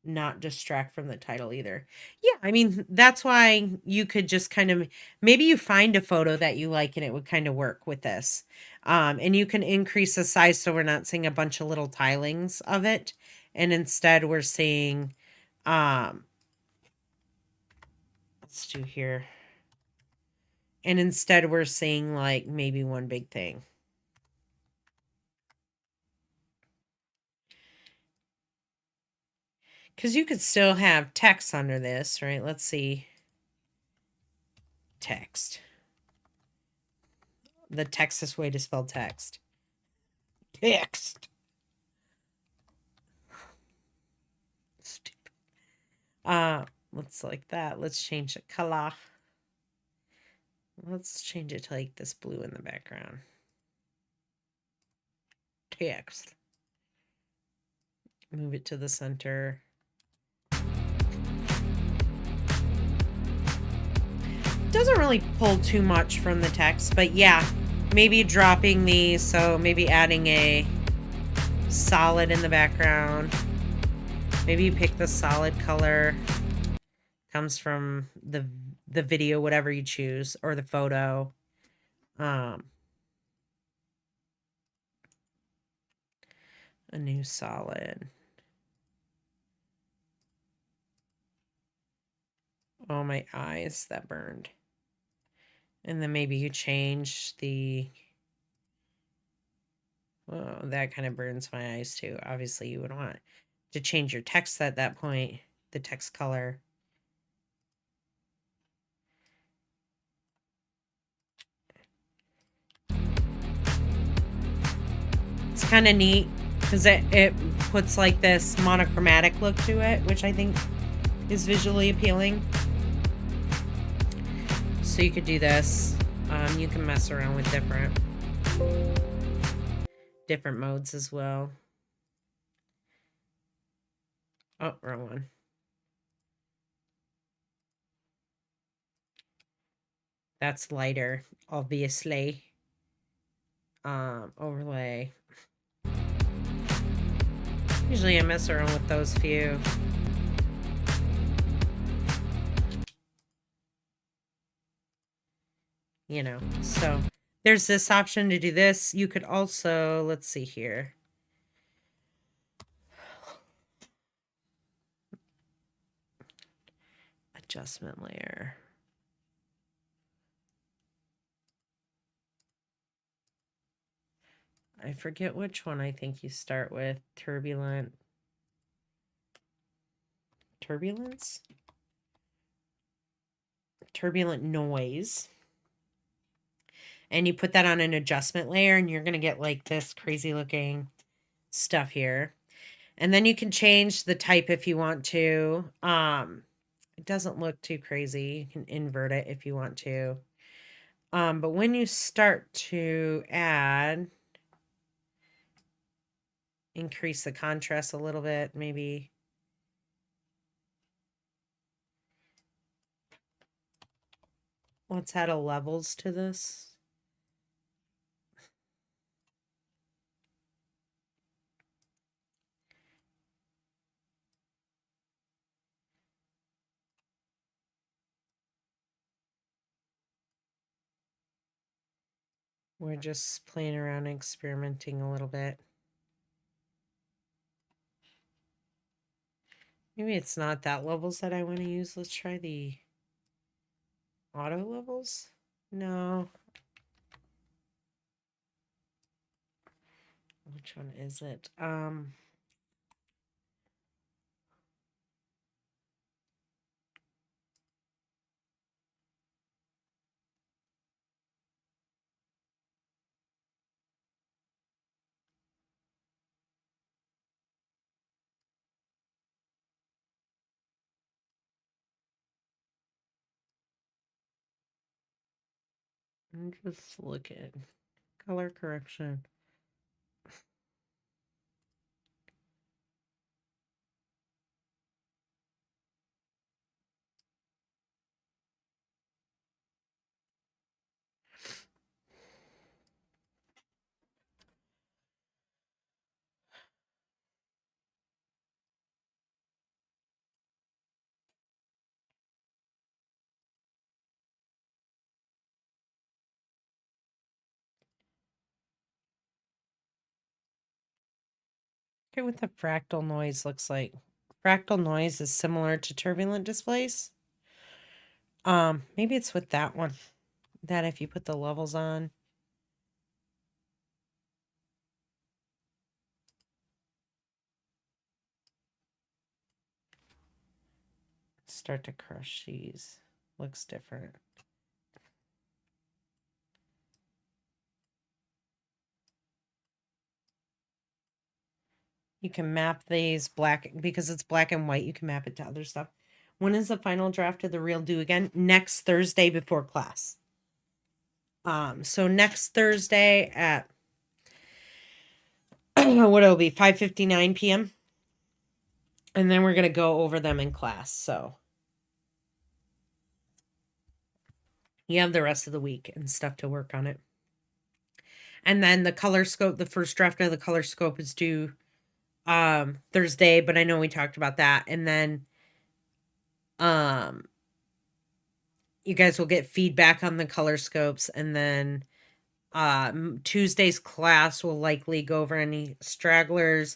not distract from the title either. Yeah, I mean, that's why you could just kind of, maybe you find a photo that you like and it would kind of work with this. And you can increase the size so we're not seeing a bunch of little tilings of it. And instead we're seeing, let's do here. And instead we're seeing like maybe one big thing. Because you could still have text under this, right? Let's see. Text. The Texas way to spell text. Text. Stupid. Let's like that. Let's change the color. Let's change it to like this blue in the background. Text. Move it to the center. Doesn't really pull too much from the text, but yeah, maybe dropping these, so maybe adding a solid in the background. Maybe you pick the solid color, comes from the video, whatever you choose, or the photo. A new solid. Oh, my eyes, that burned. And then maybe you change the... Oh, that kind of burns my eyes too. Obviously, you would want to change your text at that point, the text color. It's kind of neat because it puts like this monochromatic look to it, which I think is visually appealing. So you could do this. You can mess around with different modes as well. Oh, wrong one. That's lighter, obviously. Overlay. Usually I mess around with those few. You know, so there's this option to do this. You could also, let's see here. Adjustment layer. I forget which one I think you start with. Turbulence? Turbulent noise. And you put that on an adjustment layer and you're going to get like this crazy looking stuff here. And then you can change the type if you want to. It doesn't look too crazy. You can invert it if you want to. But when you start to add, increase the contrast a little bit, maybe. Let's add a levels to this. We're just playing around and experimenting a little bit. Maybe it's not that levels that I want to use. Let's try the auto levels. No. Which one is it? I'm just looking. Color correction. Okay, what the fractal noise looks like. Fractal noise is similar to turbulent displays. Maybe it's with that one. That if you put the levels on. Start to crush these. Looks different. You can map these black, because it's black and white, you can map it to other stuff. When is the final draft of the reel due again? Next Thursday before class. So next Thursday at what it'll be 5:59 p.m. And then we're going to go over them in class. So you have the rest of the week and stuff to work on it. And then the color scope, the first draft of the color scope is due Thursday, but I know we talked about that. And then you guys will get feedback on the color scopes, and then Tuesday's class will likely go over any stragglers,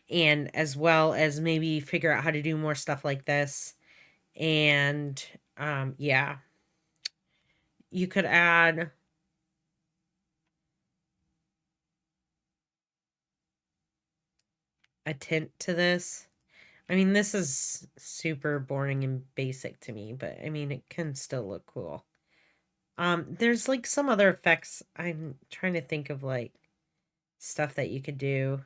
and as well as maybe figure out how to do more stuff like this. And yeah, you could add a tint to this. I mean, this is super boring and basic to me, but I mean, it can still look cool. There's like some other effects. I'm trying to think of like stuff that you could do.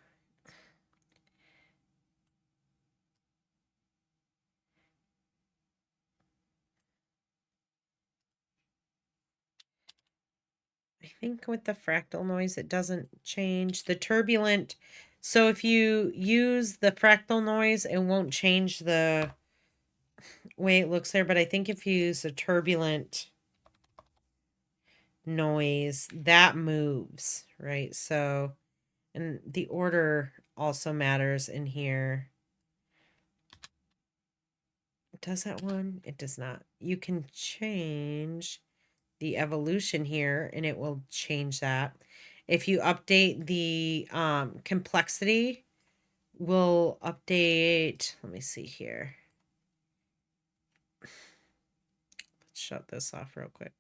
I think with the fractal noise, it doesn't change the turbulent. So if you use the fractal noise, it won't change the way it looks there. But I think if you use a turbulent noise, that moves, right? So, and the order also matters in here. Does that one? It does not. You can change the evolution here and it will change that. If you update the complexity, we'll update, let me see here. Let's shut this off real quick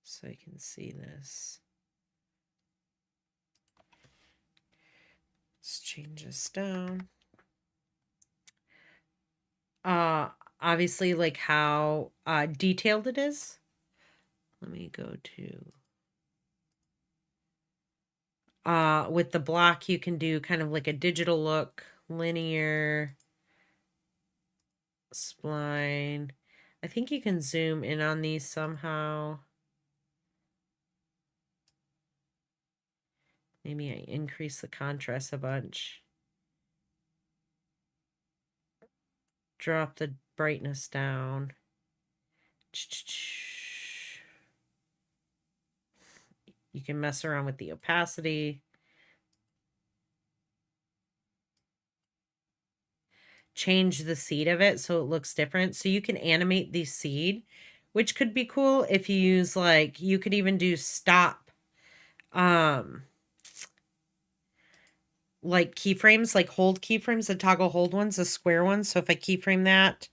so you can see this. Let's change this down. Obviously, like how detailed it is. Let me go to with the block, you can do kind of like a digital look, linear, spline. I think you can zoom in on these somehow. Maybe I increase the contrast a bunch. Drop the brightness down. You can mess around with the opacity. Change the seed of it so it looks different. So you can animate the seed, which could be cool if you use like, you could even do stop, like keyframes, like hold keyframes, the toggle hold ones, the square ones. So if I keyframe that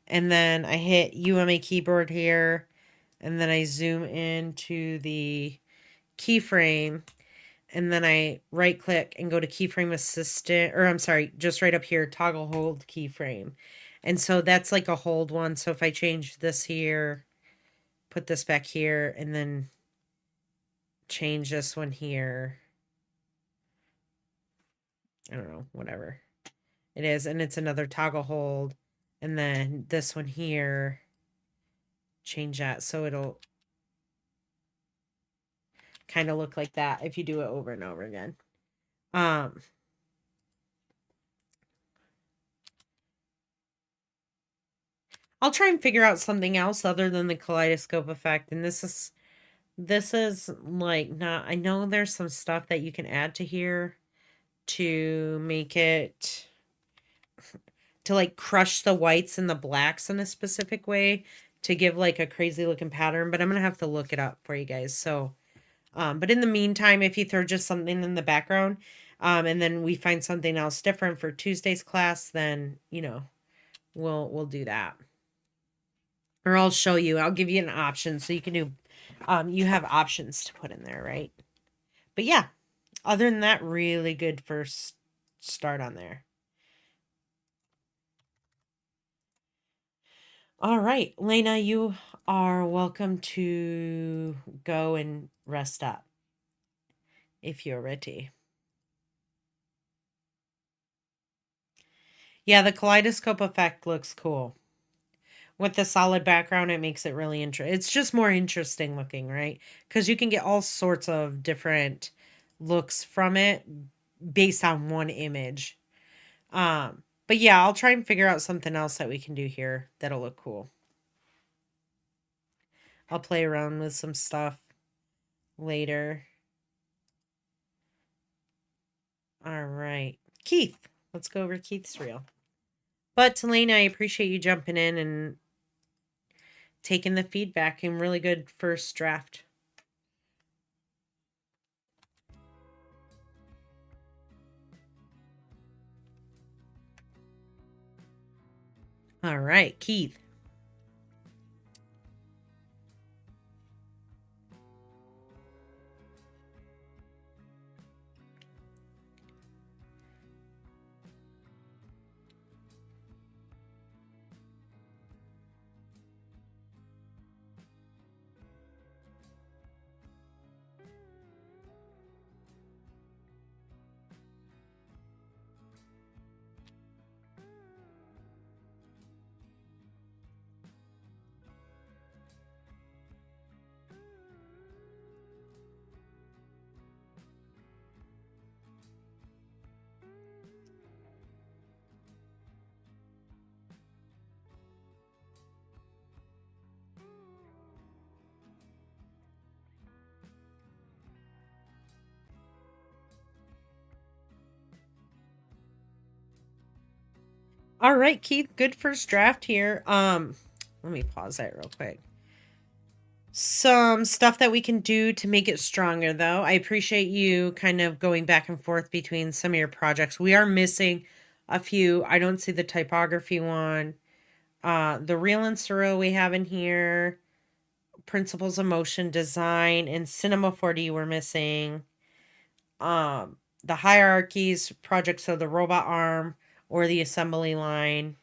and then I hit U on my keyboard here, and then I zoom into the keyframe, and then I right click and go to keyframe assistant, or I'm sorry, just right up here, toggle hold keyframe. And so that's like a hold one. So if I change this here, put this back here, and then change this one here, I don't know, whatever it is. And it's another toggle hold. And then this one here, change that so it'll kind of look like that if you do it over and over again. I'll try and figure out something else other than the kaleidoscope effect. And this is like not, I know there's some stuff that you can add to here to make it, to like crush the whites and the blacks in a specific way to give like a crazy looking pattern, but I'm going to have to look it up for you guys. So, but in the meantime, if you throw just something in the background, and then we find something else different for Tuesday's class, then, you know, we'll do that. Or I'll show you, I'll give you an option so you can do, you have options to put in there, right? But yeah, other than that, really good first start on there. All right, Lena, you are welcome to go and rest up if you're ready. Yeah, the kaleidoscope effect looks cool. With the solid background, it makes it really interesting. It's just more interesting looking, right? Because you can get all sorts of different looks from it based on one image. But yeah, I'll try and figure out something else that we can do here that'll look cool. I'll play around with some stuff later. All right. Keith, let's go over Keith's reel. But Elena, I appreciate you jumping in and taking the feedback and really good first draft. All right, Keith. All right, Keith, good first draft here. Let me pause that real quick. Some stuff that we can do to make it stronger, though. I appreciate you kind of going back and forth between some of your projects. We are missing a few. I don't see the typography one. The real and surreal we have in here. Principles of motion design and Cinema 4D we're missing. The hierarchies projects of the robot arm or the assembly line.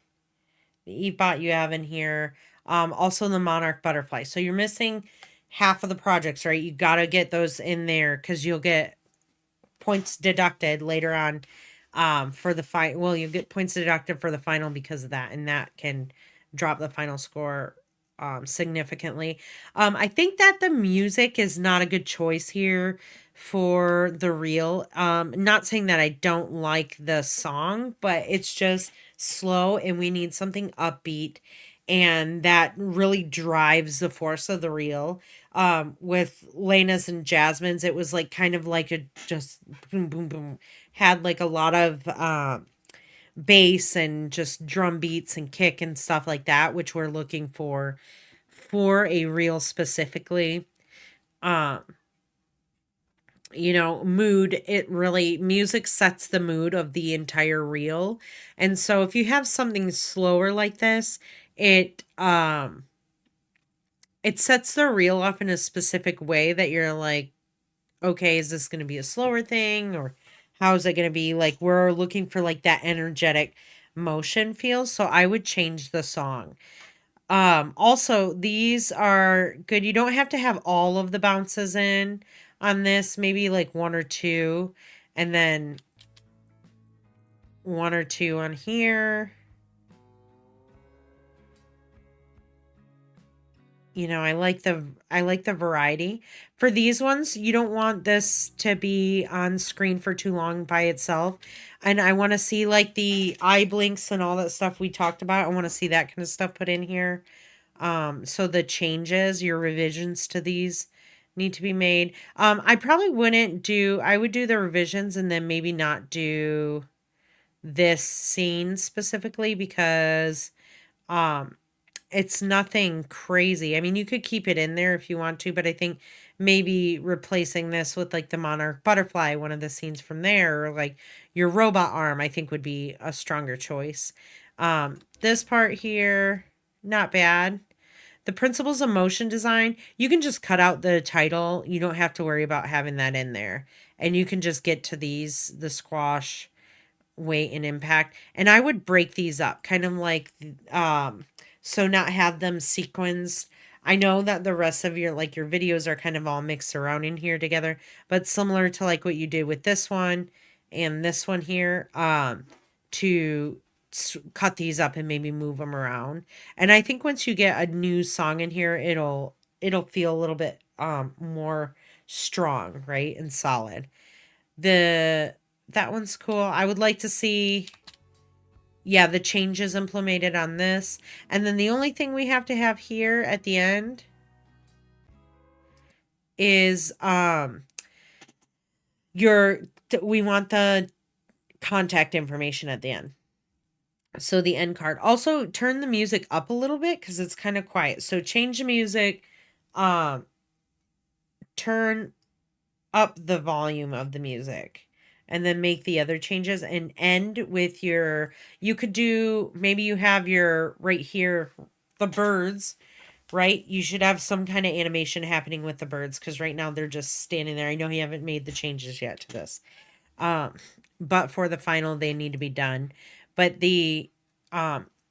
The Evebot you have in here. Also the Monarch butterfly. So you're missing half of the projects, right? You got to get those in there because you'll get points deducted later on for the final. Well, you get points deducted for the final because of that, and that can drop the final score significantly. I think that the music is not a good choice here for the reel. Not saying that I don't like the song, but it's just slow and we need something upbeat and that really drives the force of the reel. With Lena's and Jasmine's, it was like kind of like a just boom, boom, boom, had like a lot of bass and just drum beats and kick and stuff like that, which we're looking for a reel specifically. Um, mood, it really music sets the mood of the entire reel. And so if you have something slower like this, it sets the reel off in a specific way that you're like, okay, is this going to be a slower thing or how is it going to be? Like we're looking for like that energetic motion feel, so I would change the song. Also these are good. You don't have to have all of the bounces in on this, maybe like one or two, and then one or two on here. I like the variety. For these ones, you don't want this to be on screen for too long by itself. And I want to see like the eye blinks and all that stuff we talked about. I want to see that kind of stuff put in here. So the changes, your revisions to these need to be made. I probably wouldn't do, I would do the revisions and then maybe not do this scene specifically because it's nothing crazy. I mean, you could keep it in there if you want to, but I think maybe replacing this with like the monarch butterfly, one of the scenes from there, or like your robot arm, I think would be a stronger choice. This part here, not bad. The principles of motion design, you can just cut out the title. You don't have to worry about having that in there. And you can just get to these, the squash, weight, and impact. And I would break these up, kind of like, so not have them sequenced. I know that the rest of your videos are kind of all mixed around in here together, but similar to like what you did with this one and this one here, to cut these up and maybe move them around. And I think once you get a new song in here, it'll feel a little bit more strong, right? And solid. That one's cool. I would like to see yeah, the changes implemented on this. And then the only thing we have to have here at the end is we want the contact information at the end. So the end card. Also turn the music up a little bit because it's kind of quiet. So change the music, um, turn up the volume of the music, and then make the other changes and end with your, you could do, maybe you have your right here, the birds, right? You should have some kind of animation happening with the birds because right now they're just standing there. I know you haven't made the changes yet to this. Um, but for the final, they need to be done. But the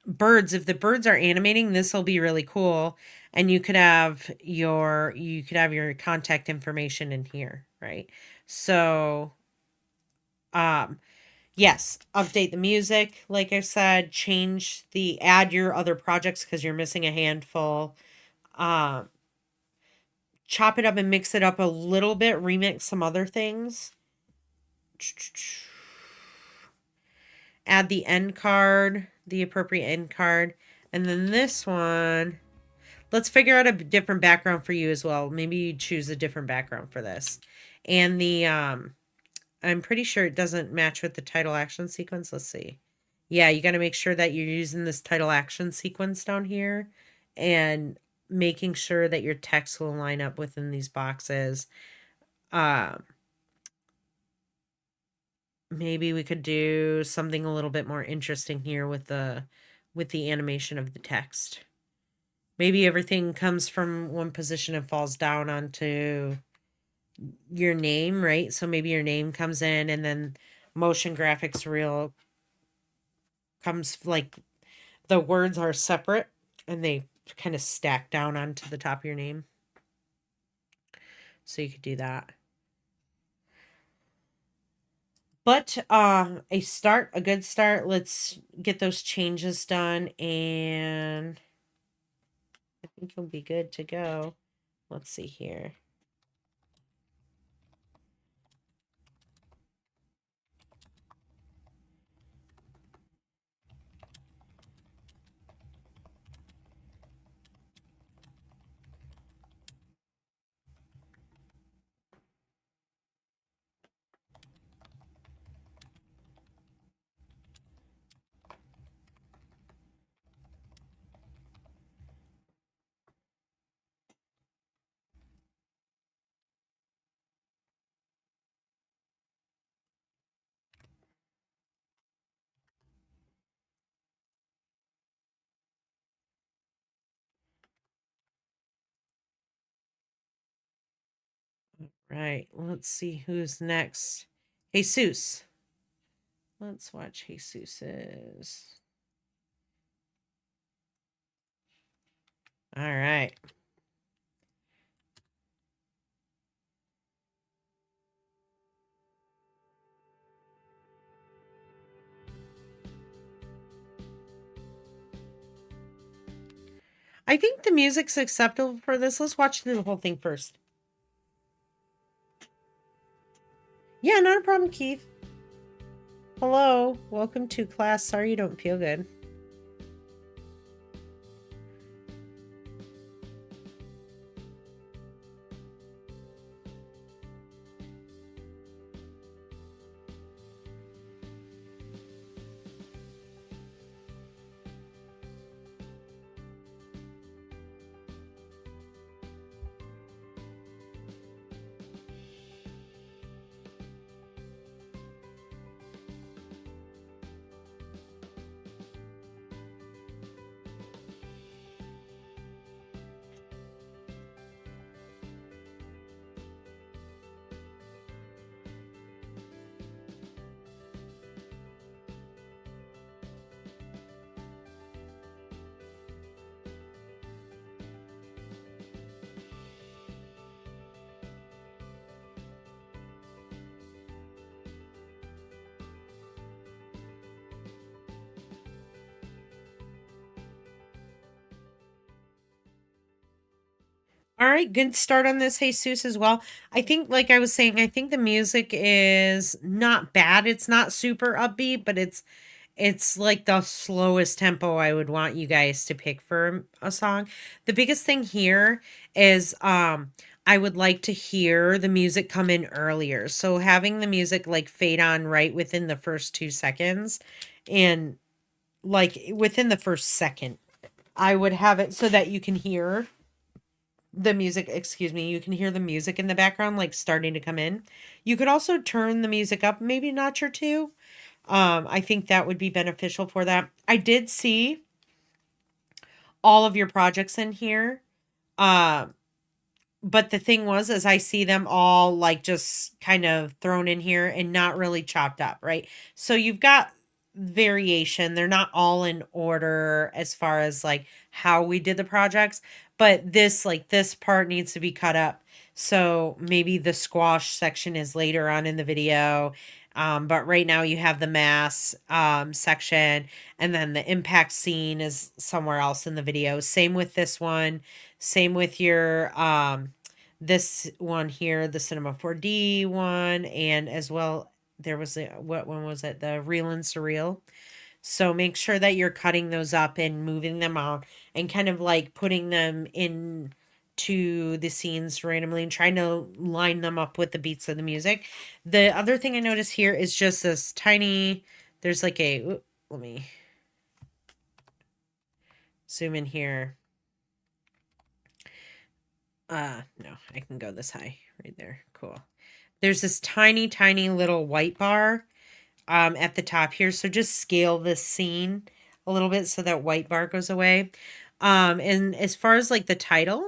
birds, if the birds are animating, this will be really cool. And you could have your contact information in here, right? So, um, yes, update the music, like I said, add your other projects because you're missing a handful. Um, chop it up and mix it up a little bit, remix some other things. Add the end card, the appropriate end card. And then this one, let's figure out a different background for you as well. Maybe you choose a different background for this. And I'm pretty sure it doesn't match with the title action sequence. Let's see. Yeah, you got to make sure that you're using this title action sequence down here and making sure that your text will line up within these boxes. Um, maybe we could do something a little bit more interesting here with the animation of the text. Maybe everything comes from one position and falls down onto your name, right? So maybe your name comes in and then motion graphics reel comes, like, the words are separate and they kind of stack down onto the top of your name. So you could do that. But a good start. Let's get those changes done and I think you'll be good to go. Let's see here. Right. Let's see who's next. Jesus. Let's watch Jesus's. All right. I think the music's acceptable for this. Let's watch the whole thing first. Yeah, not a problem, Keith. Hello. Welcome to class. Sorry you don't feel good. All right, good start on this, Jesus, as well. I think, like I was saying, I think the music is not bad. It's not super upbeat, but it's like the slowest tempo I would want you guys to pick for a song. The biggest thing here is I would like to hear the music come in earlier. So having the music like fade on right within the first 2 seconds, and like within the first second, I would have it so that you can hear the music, excuse me, you can hear the music in the background like starting to come in. You could also turn the music up maybe a notch or two. I think that would be beneficial for that. I did see all of your projects in here. But the thing was, is I see them all like just kind of thrown in here and not really chopped up, right? So you've got variation. They're not all in order as far as like how we did the projects, but this like this part needs to be cut up. So maybe the squash section is later on in the video. But right now you have the mass section, and then the impact scene is somewhere else in the video. Same with this one. Same with your this one here, the Cinema 4D one, and as well there was a, what one was it? The Real and Surreal. So make sure that you're cutting those up and moving them out and kind of like putting them in to the scenes randomly and trying to line them up with the beats of the music. The other thing I noticed here is just this tiny, there's like a, let me zoom in here. No, I can go this high right there. Cool. There's this tiny, tiny little white bar at the top here. So just scale this scene a little bit so that white bar goes away. And as far as like the title,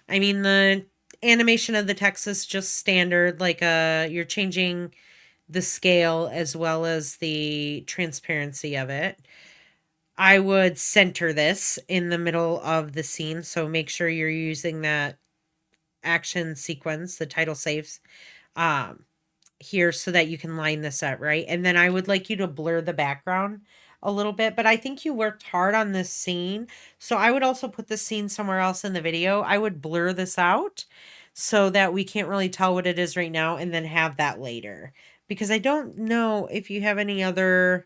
I mean, the animation of the text is just standard, like you're changing the scale as well as the transparency of it. I would center this in the middle of the scene. So make sure you're using that action sequence, the title saves, here so that you can line this up, right? And then I would like you to blur the background a little bit, but I think you worked hard on this scene. So I would also put this scene somewhere else in the video. I would blur this out so that we can't really tell what it is right now and then have that later. Because I don't know if you have any other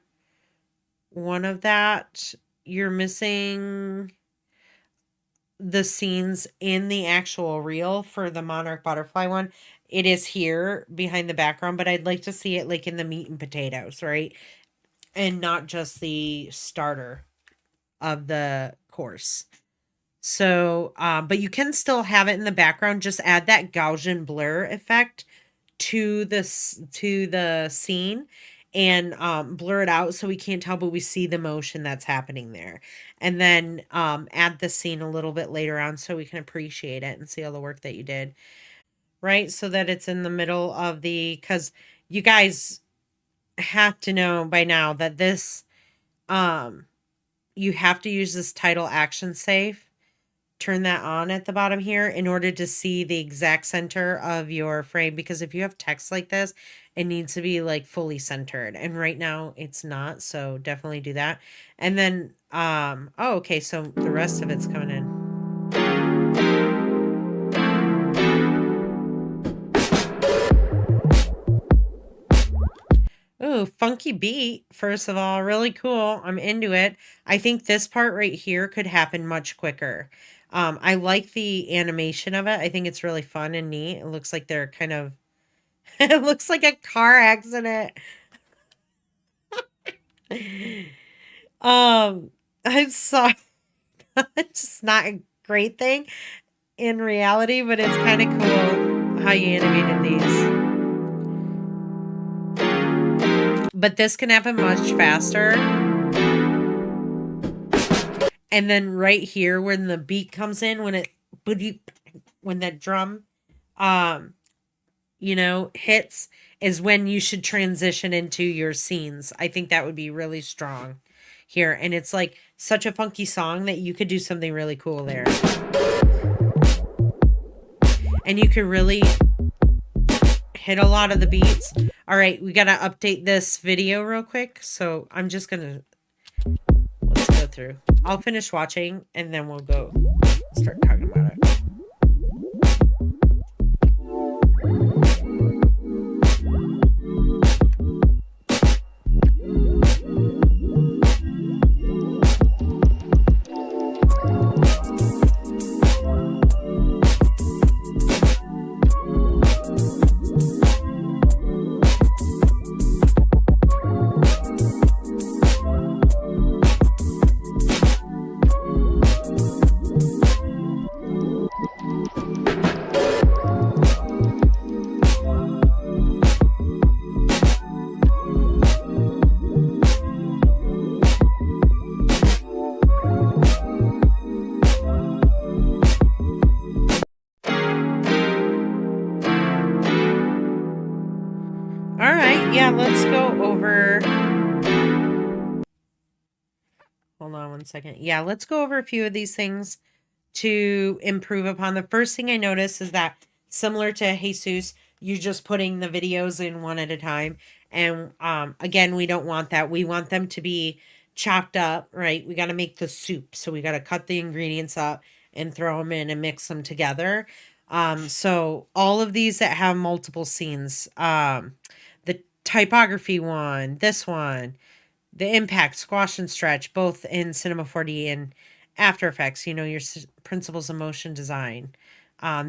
one of that. You're missing the scenes in the actual reel for the Monarch Butterfly one. It is here behind the background, but I'd like to see it like in the meat and potatoes, right? And not just the starter of the course. So, but you can still have it in the background. Just add that Gaussian blur effect to this, to the scene, and blur it out so we can't tell, but we see the motion that's happening there. And then add the scene a little bit later on so we can appreciate it and see all the work that you did. Right? So that it's in the middle of the, because you guys have to know by now that this, you have to use this title action save. Turn that on at the bottom here in order to see the exact center of your frame, because if you have text like this, it needs to be like fully centered, and right now it's not, so definitely do that. And then oh, okay, so the rest of it's coming in. Ooh, funky beat, first of all, really cool. I'm into it. I think this part right here could happen much quicker. I like the animation of it. I think it's really fun and neat. It looks like they're kind of, it looks like a car accident. I'm sorry. It's just not a great thing in reality, but it's kind of cool how you animated these. But this can happen much faster. And then right here, when the beat comes in, when that drum, you know, hits, is when you should transition into your scenes. I think that would be really strong here. And it's like such a funky song that you could do something really cool there. And you could really hit a lot of the beats. All right, we got to update this video real quick. So I'm just going to, let's go through. I'll finish watching and then we'll go start talking about it. hold on one second. Yeah, let's go over a few of these things to improve upon. The first thing I noticed is that similar to Jesus, you're just putting the videos in one at a time. And again, we don't want that. We want them to be chopped up, right? We got to make the soup. So we got to cut the ingredients up and throw them in and mix them together. So all of these that have multiple scenes, the typography one, this one, the impact, squash and stretch, both in Cinema 4D and After Effects, you know, your principles of motion design.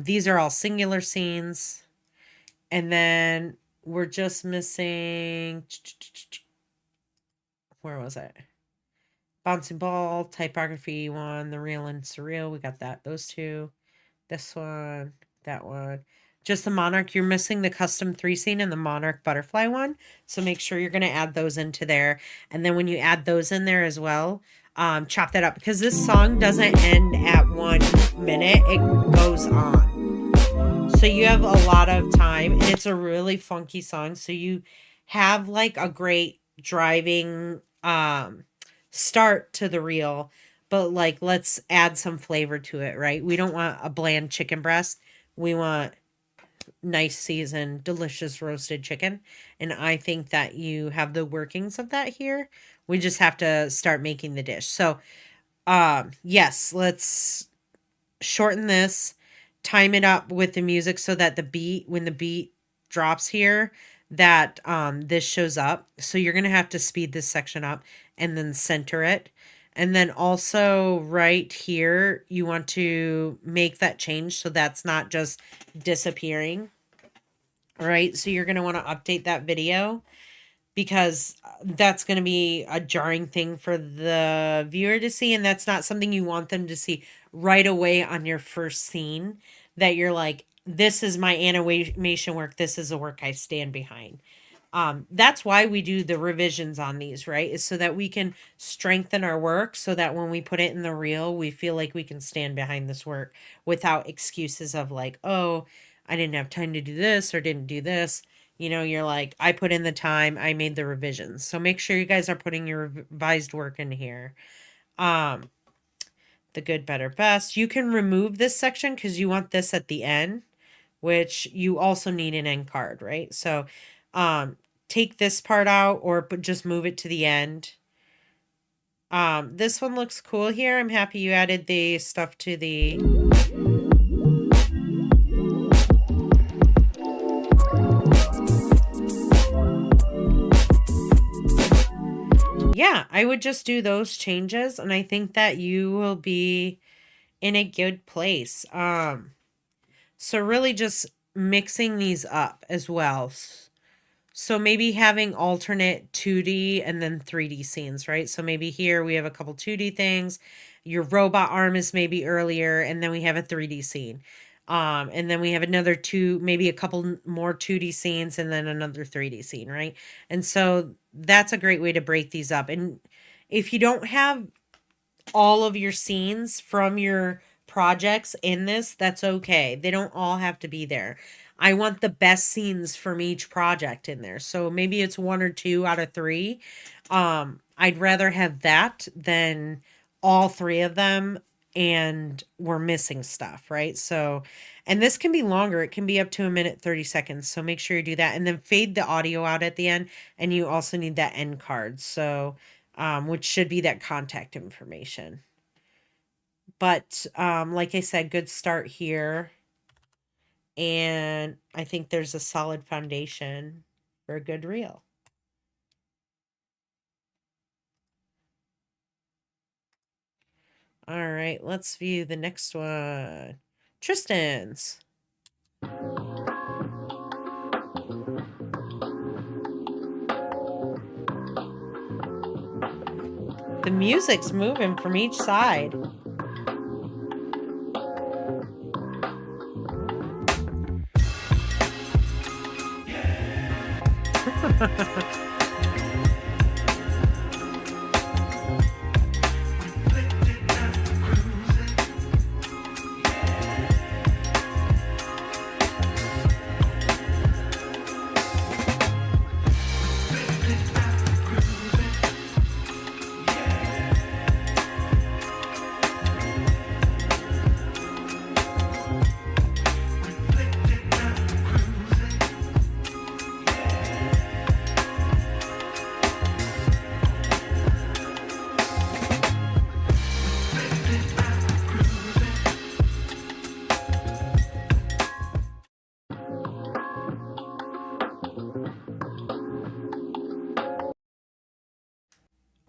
These are all singular scenes. And then we're just missing, where was it? Bouncing ball, typography one, the real and surreal. We got that, those two. This one, that one. Just the Monarch. You're missing the custom 3 scene and the Monarch butterfly one. So make sure you're going to add those into there. And then when you add those in there as well, chop that up, because this song doesn't end at 1 minute. It goes on. So you have a lot of time, and it's a really funky song. So you have like a great driving start to the reel, but like, let's add some flavor to it, right? We don't want a bland chicken breast. We want nice seasoned, delicious roasted chicken. And I think that you have the workings of that here. We just have to start making the dish. So, yes, let's shorten this, time it up with the music so that the beat, when the beat drops here, that this shows up. So you're going to have to speed this section up and then center it. And then also right here, you want to make that change so that's not just disappearing. All right, so you're going to want to update that video, because that's going to be a jarring thing for the viewer to see, and that's not something you want them to see right away on your first scene, that you're like, this is my animation work, this is the work I stand behind. That's why we do the revisions on these, right? Is so that we can strengthen our work, so that when we put it in the reel, we feel like we can stand behind this work without excuses of like, oh, I didn't have time to do this or didn't do this. You know, you're like, I put in the time, I made the revisions. So make sure you guys are putting your revised work in here. The good, better, best. You can remove this section because you want this at the end, which you also need an end card, right? So take this part out, or just move it to the end. This one looks cool here. I'm happy you added the stuff to the... Yeah, I would just do those changes, and I think that you will be in a good place. So really just mixing these up as well. So maybe having alternate 2D and then 3D scenes, right? So maybe here we have a couple 2D things. Your robot arm is maybe earlier, and then we have a 3D scene. And then we have another maybe a couple more 2D scenes, and then another 3D scene, right? And so that's a great way to break these up. And if you don't have all of your scenes from your projects in this, that's okay. They don't all have to be there. I want the best scenes from each project in there. So maybe it's 1 or 2 out of 3. I'd rather have that than all 3 of them and we're missing stuff, right? So, and this can be longer. It can be up to 1 minute, 30 seconds. So make sure you do that. And then fade the audio out at the end. And you also need that end card. So, which should be that contact information. But, like I said, good start here. And I think there's a solid foundation for a good reel. All right, let's view the next one. Tristan's. The music's moving from each side.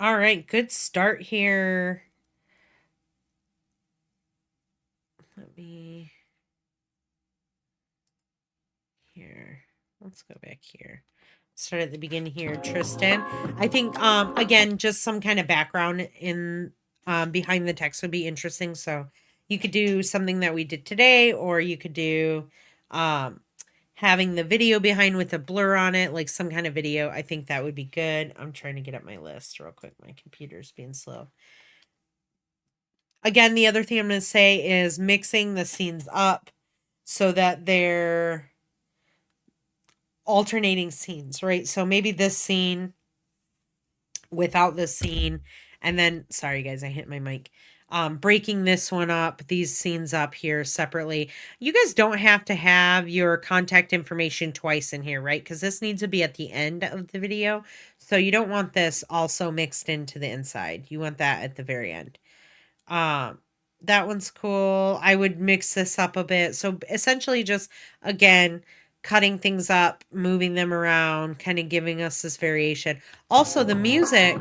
All right, good start here. Let me here. Let's go back here. Start at the beginning here, Tristan. I think again, just some kind of background in behind the text would be interesting. So you could do something that we did today, or you could do um having the video behind with a blur on it, like some kind of video. I think that would be good. I'm trying to get up my list real quick. My computer's being slow. Again, the other thing I'm going to say is mixing the scenes up so that they're alternating scenes, right? So maybe this scene without this scene, and then sorry guys, I hit my mic. Breaking this one up, these scenes up here separately. You guys don't have to have your contact information twice in here, right? Because this needs to be at the end of the video. So you don't want this also mixed into the inside. You want that at the very end. That one's cool. I would mix this up a bit. So essentially just, again, cutting things up, moving them around, kind of giving us this variation. Also, the music,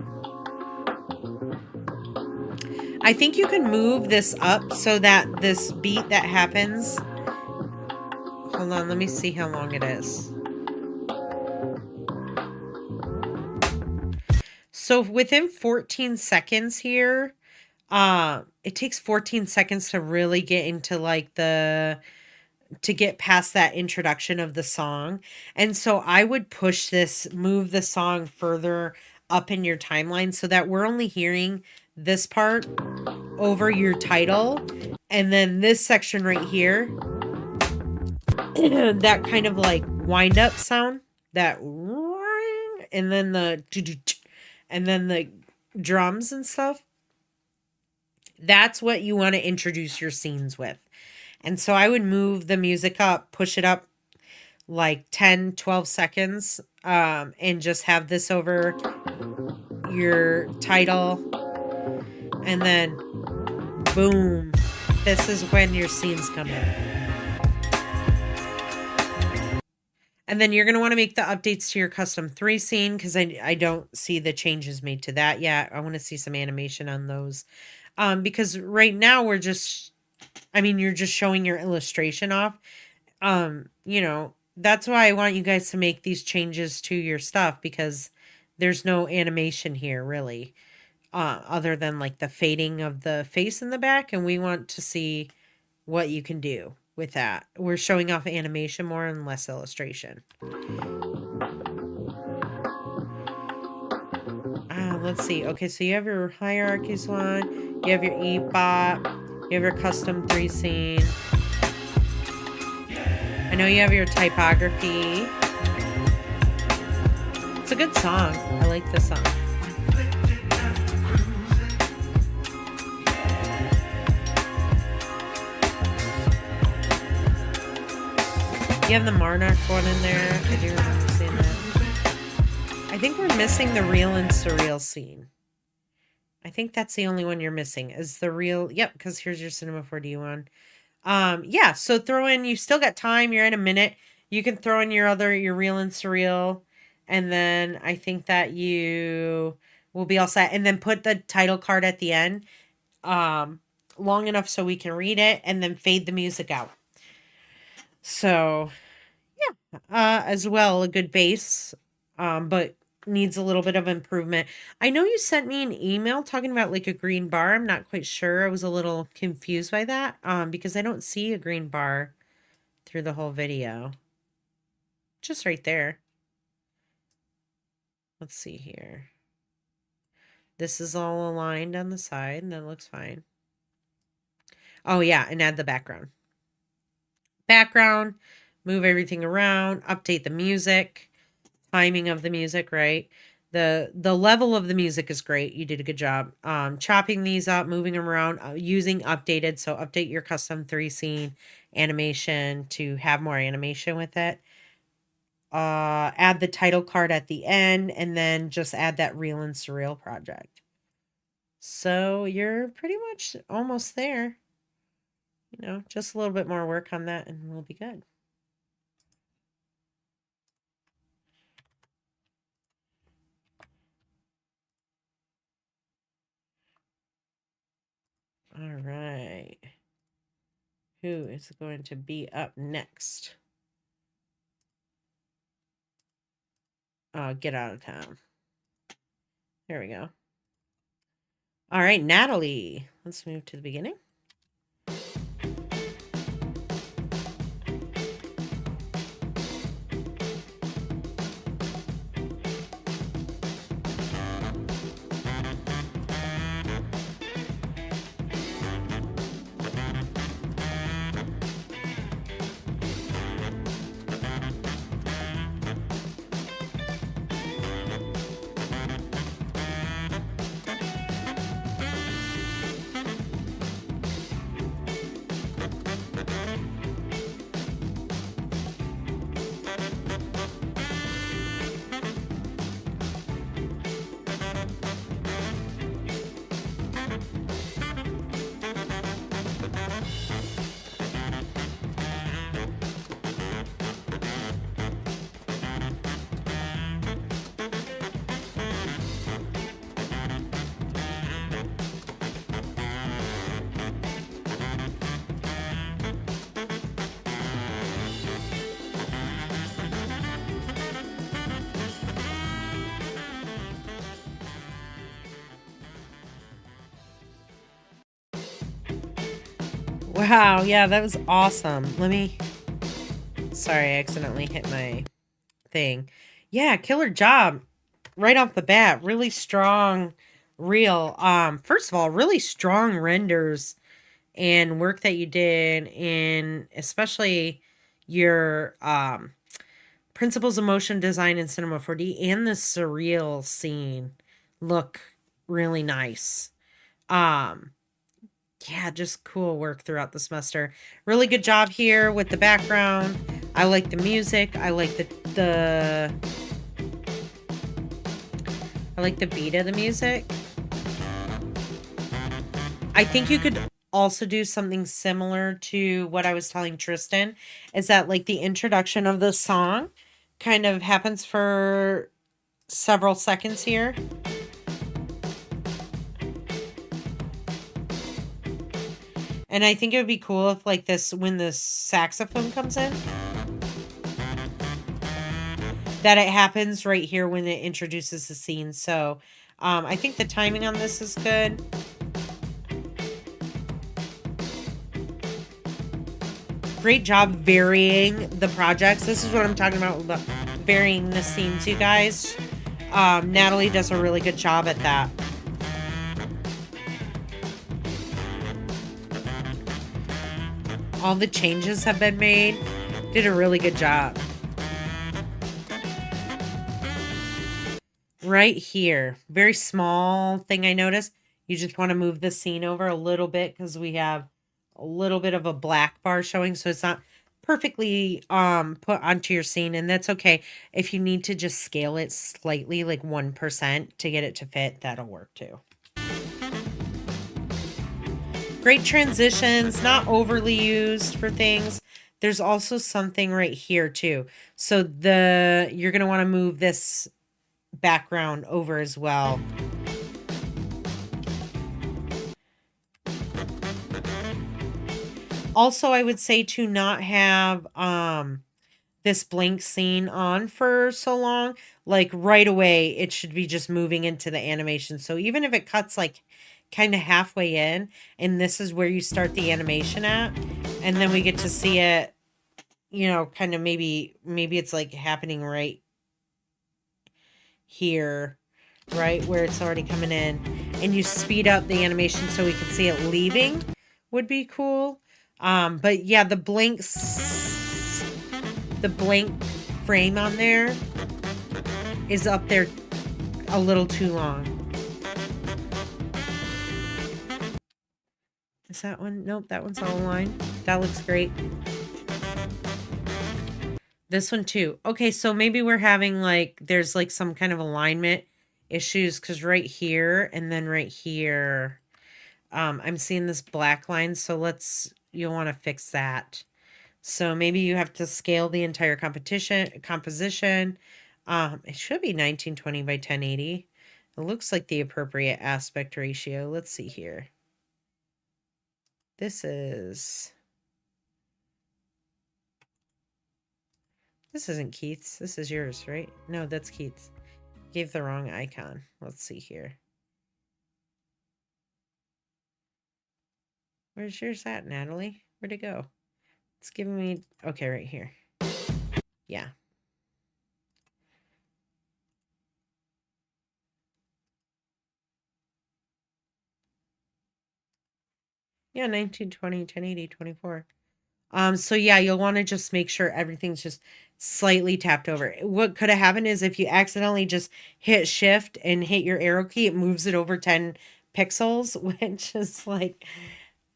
I think you can move this up so that this beat that happens, hold on, let me see how long it is. So within 14 seconds here, it takes 14 seconds to really get into like to get past that introduction of the song. And so I would push this, move the song further up in your timeline so that we're only hearing this part over your title. And then this section right here, that kind of like wind up sound, that, and then the drums and stuff. That's what you want to introduce your scenes with. And so I would move the music up, push it up like 10, 12 seconds, and just have this over your title. And then, boom, this is when your scenes come in. And then you're going to want to make the updates to your custom 3 scene because I don't see the changes made to that yet. I want to see some animation on those. Because right now we're just, you're just showing your illustration off. That's why I want you guys to make these changes to your stuff because there's no animation here really, other than like the fading of the face in the back. And we want to see what you can do with that. We're showing off animation more and less illustration. Let's see. Okay, so you have your hierarchies one, you have your EBOT, you have your custom 3 scene. I know you have your typography. It's a good song. I like this song. You have the Monarch one in there. I do remember seeing that. I think we're missing the real and surreal scene. I think that's the only one you're missing is the real. Yep, because here's your Cinema 4D one. Yeah, so throw in, you still got time, you're in a minute. You can throw in your real and surreal. And then I think that you will be all set. And then put the title card at the end, long enough so we can read it, and then fade the music out. So, yeah, as well, a good base, but needs a little bit of improvement. I know you sent me an email talking about like a green bar. I'm not quite sure. I was a little confused by that, because I don't see a green bar through the whole video. Just right there. Let's see here. This is all aligned on the side, and that looks fine. Oh, yeah, and add the background. Background, move everything around, update the music, timing of the music, right? The level of the music is great. You did a good job. Chopping these up, moving them around, using updated. So update your custom 3 scene animation to have more animation with it. Add the title card at the end, and then just add that real and surreal project. So you're pretty much almost there. Just a little bit more work on that and we'll be good. Who is going to be up next? Get out of town. There we go. All right, Natalie. Let's move to the beginning. Wow, yeah, that was awesome. Sorry, I accidentally hit my thing. Yeah, killer job. Right off the bat, really strong reel. First of all, really strong renders and work that you did in especially your principles of motion design in Cinema 4D and the surreal scene look really nice. Um yeah, just cool work throughout the semester. Really good job here with the background. I like the music. I like the I like the beat of the music. I think you could also do something similar to what I was telling Tristan, is that like the introduction of the song kind of happens for several seconds here. And I think it would be cool if like this, when the saxophone comes in, that it happens right here when it introduces the scene. So I think the timing on this is good. Great job varying the projects. This is what I'm talking about, varying the scenes, you guys. Natalie does a really good job at that. All the changes have been made. Did a really good job. Right here, very small thing I noticed. You just want to move the scene over a little bit because we have a little bit of a black bar showing, so it's not perfectly put onto your scene, and that's okay. If you need to just scale it slightly, like 1% to get it to fit, that'll work too. Great transitions, not overly used for things. There's also something right here too. So you're going to want to move this background over as well. Also, I would say to not have this blank scene on for so long. Like right away, it should be just moving into the animation. So even if it cuts like kind of halfway in, and this is where you start the animation at, and then we get to see it, you know, kind of maybe it's like happening right here, right where it's already coming in, and you speed up the animation so we can see it leaving would be cool. But yeah, the blank frame on there is up there a little too long. Is that one? Nope, that one's all aligned. That looks great. This one too. Okay, so maybe we're having like, there's like some kind of alignment issues because right here and then right here, I'm seeing this black line. So you'll want to fix that. So maybe you have to scale the entire composition. It should be 1920 by 1080. It looks like the appropriate aspect ratio. Let's see here. This is This isn't Keith's. This is yours, right? No, that's Keith's. Gave the wrong icon. Let's see here. Where's yours at, Natalie? Where'd it go? It's giving me... Okay, right here. Yeah. Yeah, 1920, 1080, 24. So yeah, you'll want to just make sure everything's just slightly tapped over. What could have happened is if you accidentally just hit shift and hit your arrow key, it moves it over 10 pixels, which is like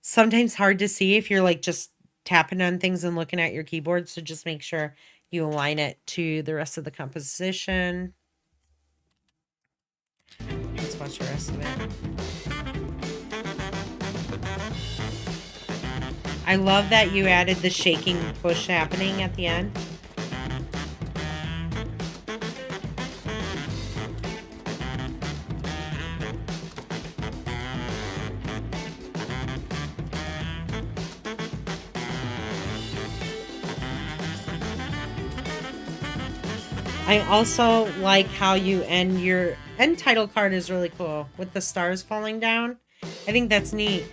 sometimes hard to see if you're like just tapping on things and looking at your keyboard. So just make sure you align it to the rest of the composition. Let's watch the rest of it. I love that you added the shaking push happening at the end. I also like how you end your end title card is really cool with the stars falling down. I think that's neat.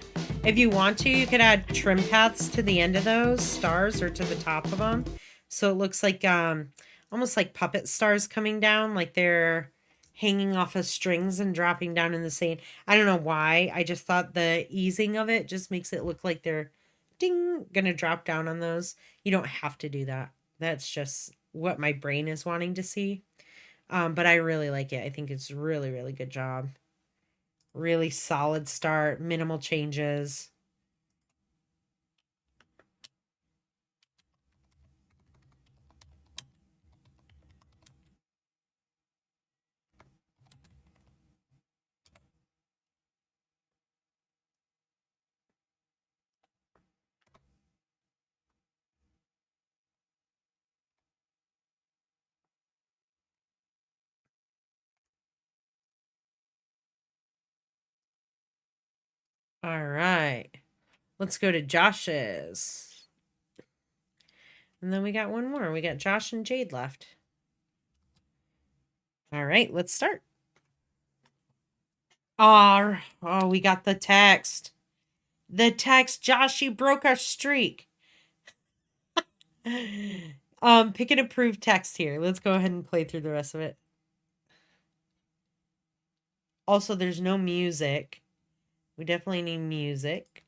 If you want to, you could add trim paths to the end of those stars or to the top of them. So it looks like almost like puppet stars coming down, like they're hanging off of strings and dropping down in the same. I don't know why. I just thought the easing of it just makes it look like they're ding gonna drop down on those. You don't have to do that. That's just what my brain is wanting to see. But I really like it. I think it's really, really good job. Really solid start, minimal changes. All right. Let's go to Josh's. And then we got one more. We got Josh and Jade left. All right, let's start. Oh, we got the text. The text, Josh, you broke our streak. Pick an approved text here. Let's go ahead and play through the rest of it. Also, there's no music. We definitely need music.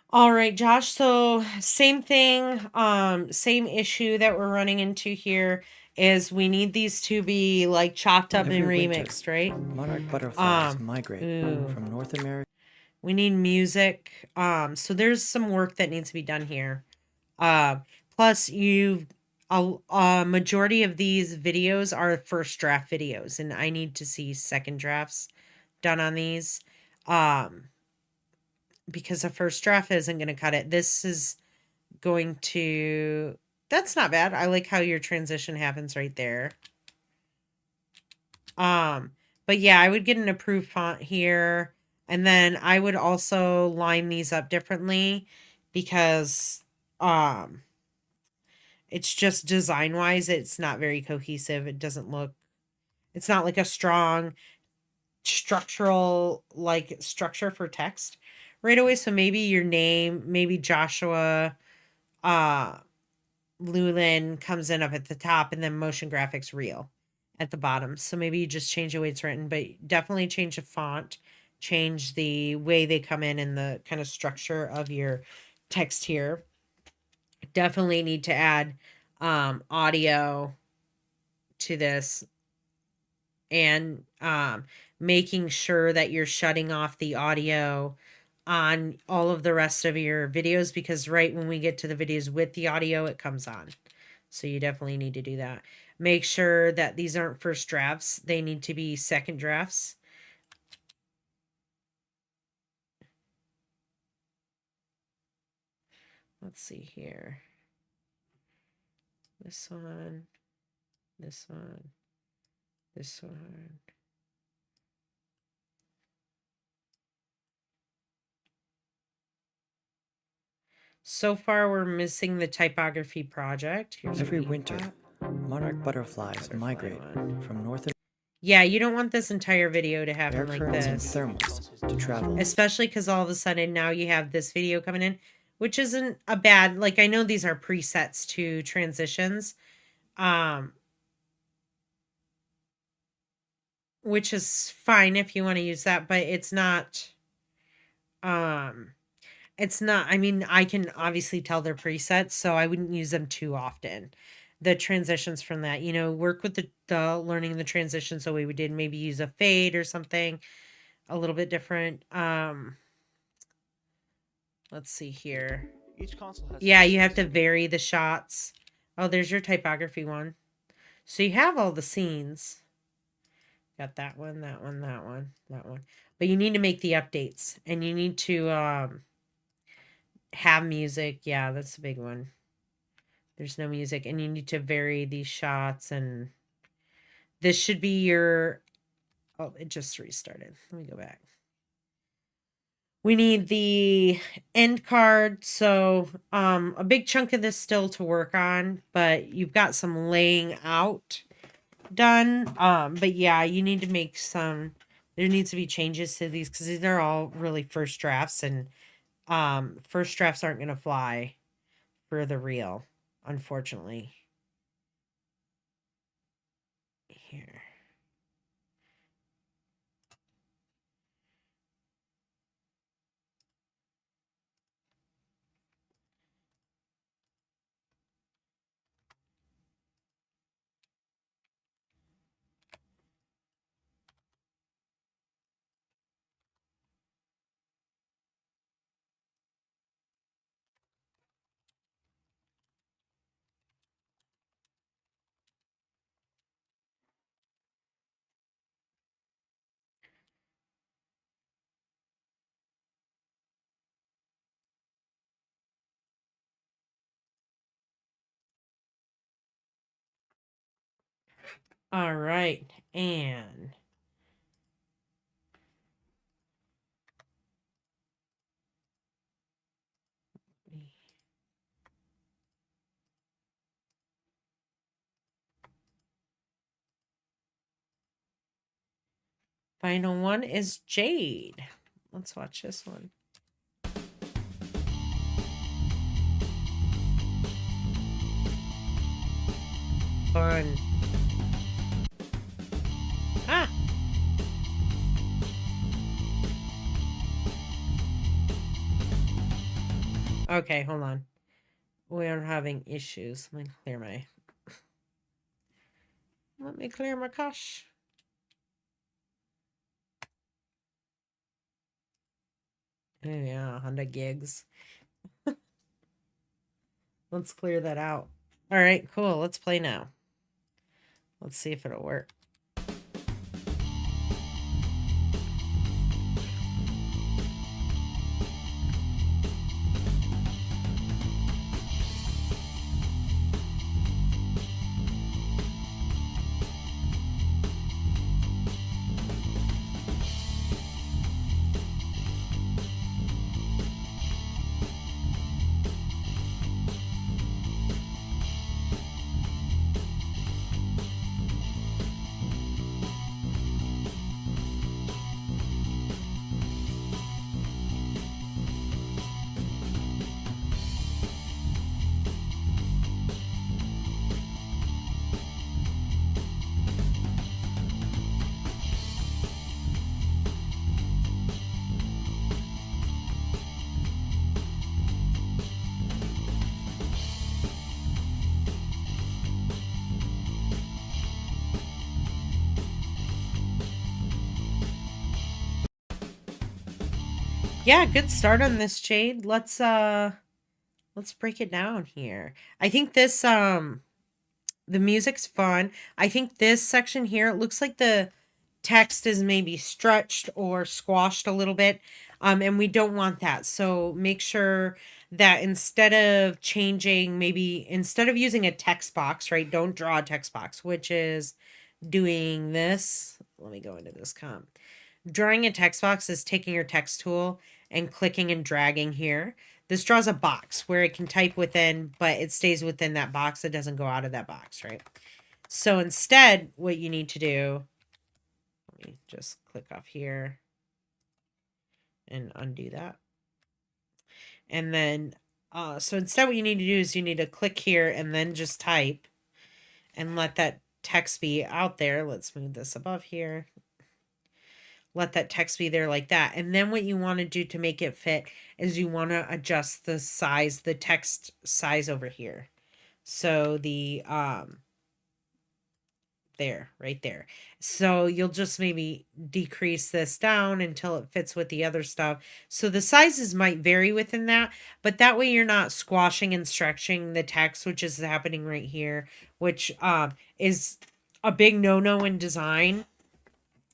All right, Josh. So same thing, same issue that we're running into here is we need these to be like chopped up and remixed, right? Monarch butterflies migrate from North America. We need music. So there's some work that needs to be done here. Plus a majority of these videos are first draft videos, and I need to see second drafts done on these. Because a first draft isn't going to cut it. This is going to... That's not bad. I like how your transition happens right there. But yeah, I would get an approved font here. And then I would also line these up differently because it's just design-wise, it's not very cohesive. It doesn't look... It's not like a strong structural like structure for text right away. So maybe your name, maybe Joshua Lulin comes in up at the top and then motion graphics real at the bottom. So maybe you just change the way it's written, but definitely change the font, change the way they come in and the kind of structure of your text here. Definitely need to add audio to this and making sure that you're shutting off the audio on all of the rest of your videos, because right when we get to the videos with the audio, it comes on. So you definitely need to do that. Make sure that these aren't first drafts. They need to be second drafts. Let's see here. This one. This one. This one. So far, we're missing the typography project. Here's Every winter, monarch butterflies migrate from North America. Yeah, you don't want this entire video to happen Air like currents and this. thermals to travel. Especially because all of a sudden now you have this video coming in, which isn't a bad, like, I know these are presets to transitions, which is fine if you want to use that, but it's not, I mean, I can obviously tell they're presets, so I wouldn't use them too often. The transitions from that, work with the learning the transition. So we did maybe use a fade or something a little bit different. Let's see here. Each console has Yeah, you have to vary the shots. Oh, there's your typography one. So you have all the scenes. Got that one, that one, that one, that one. But you need to make the updates, and you need to have music. Yeah, that's the big one. There's no music, and you need to vary these shots, and this should be your... Oh, it just restarted. Let me go back. We need the end card. So a big chunk of this still to work on, but you've got some laying out done. But yeah, you need to make there needs to be changes to these because these are all really first drafts, and first drafts aren't going to fly for the real, unfortunately. Here. All right, and final one is Jade. Let's watch this one. Fun. Ah. Okay, hold on. We are having issues. Let me clear my cache. Oh yeah, 100 gigs. Let's clear that out. All right, cool. Let's play now. Let's see if it'll work. Yeah, good start on this, Jade. Let's break it down here. I think this the music's fun. I think this section here, it looks like the text is maybe stretched or squashed a little bit. And we don't want that. So make sure that instead of changing, maybe instead of using a text box, right? Don't draw a text box, which is doing this. Let me go into this comp. Drawing a text box is taking your text tool and clicking and dragging here. This draws a box where it can type within, but it stays within that box. It doesn't go out of that box, right? So instead, what you need to do, let me just click off here and undo that. And then, so instead what you need to do is you need to click here and then just type and let that text be out there. Let's move this above here. Let that text be there like that. And then what you want to do to make it fit is you want to adjust the size, the text size over here. So the, there, right there. So you'll just maybe decrease this down until it fits with the other stuff. So the sizes might vary within that, but that way you're not squashing and stretching the text, which is happening right here, which is a big no-no in design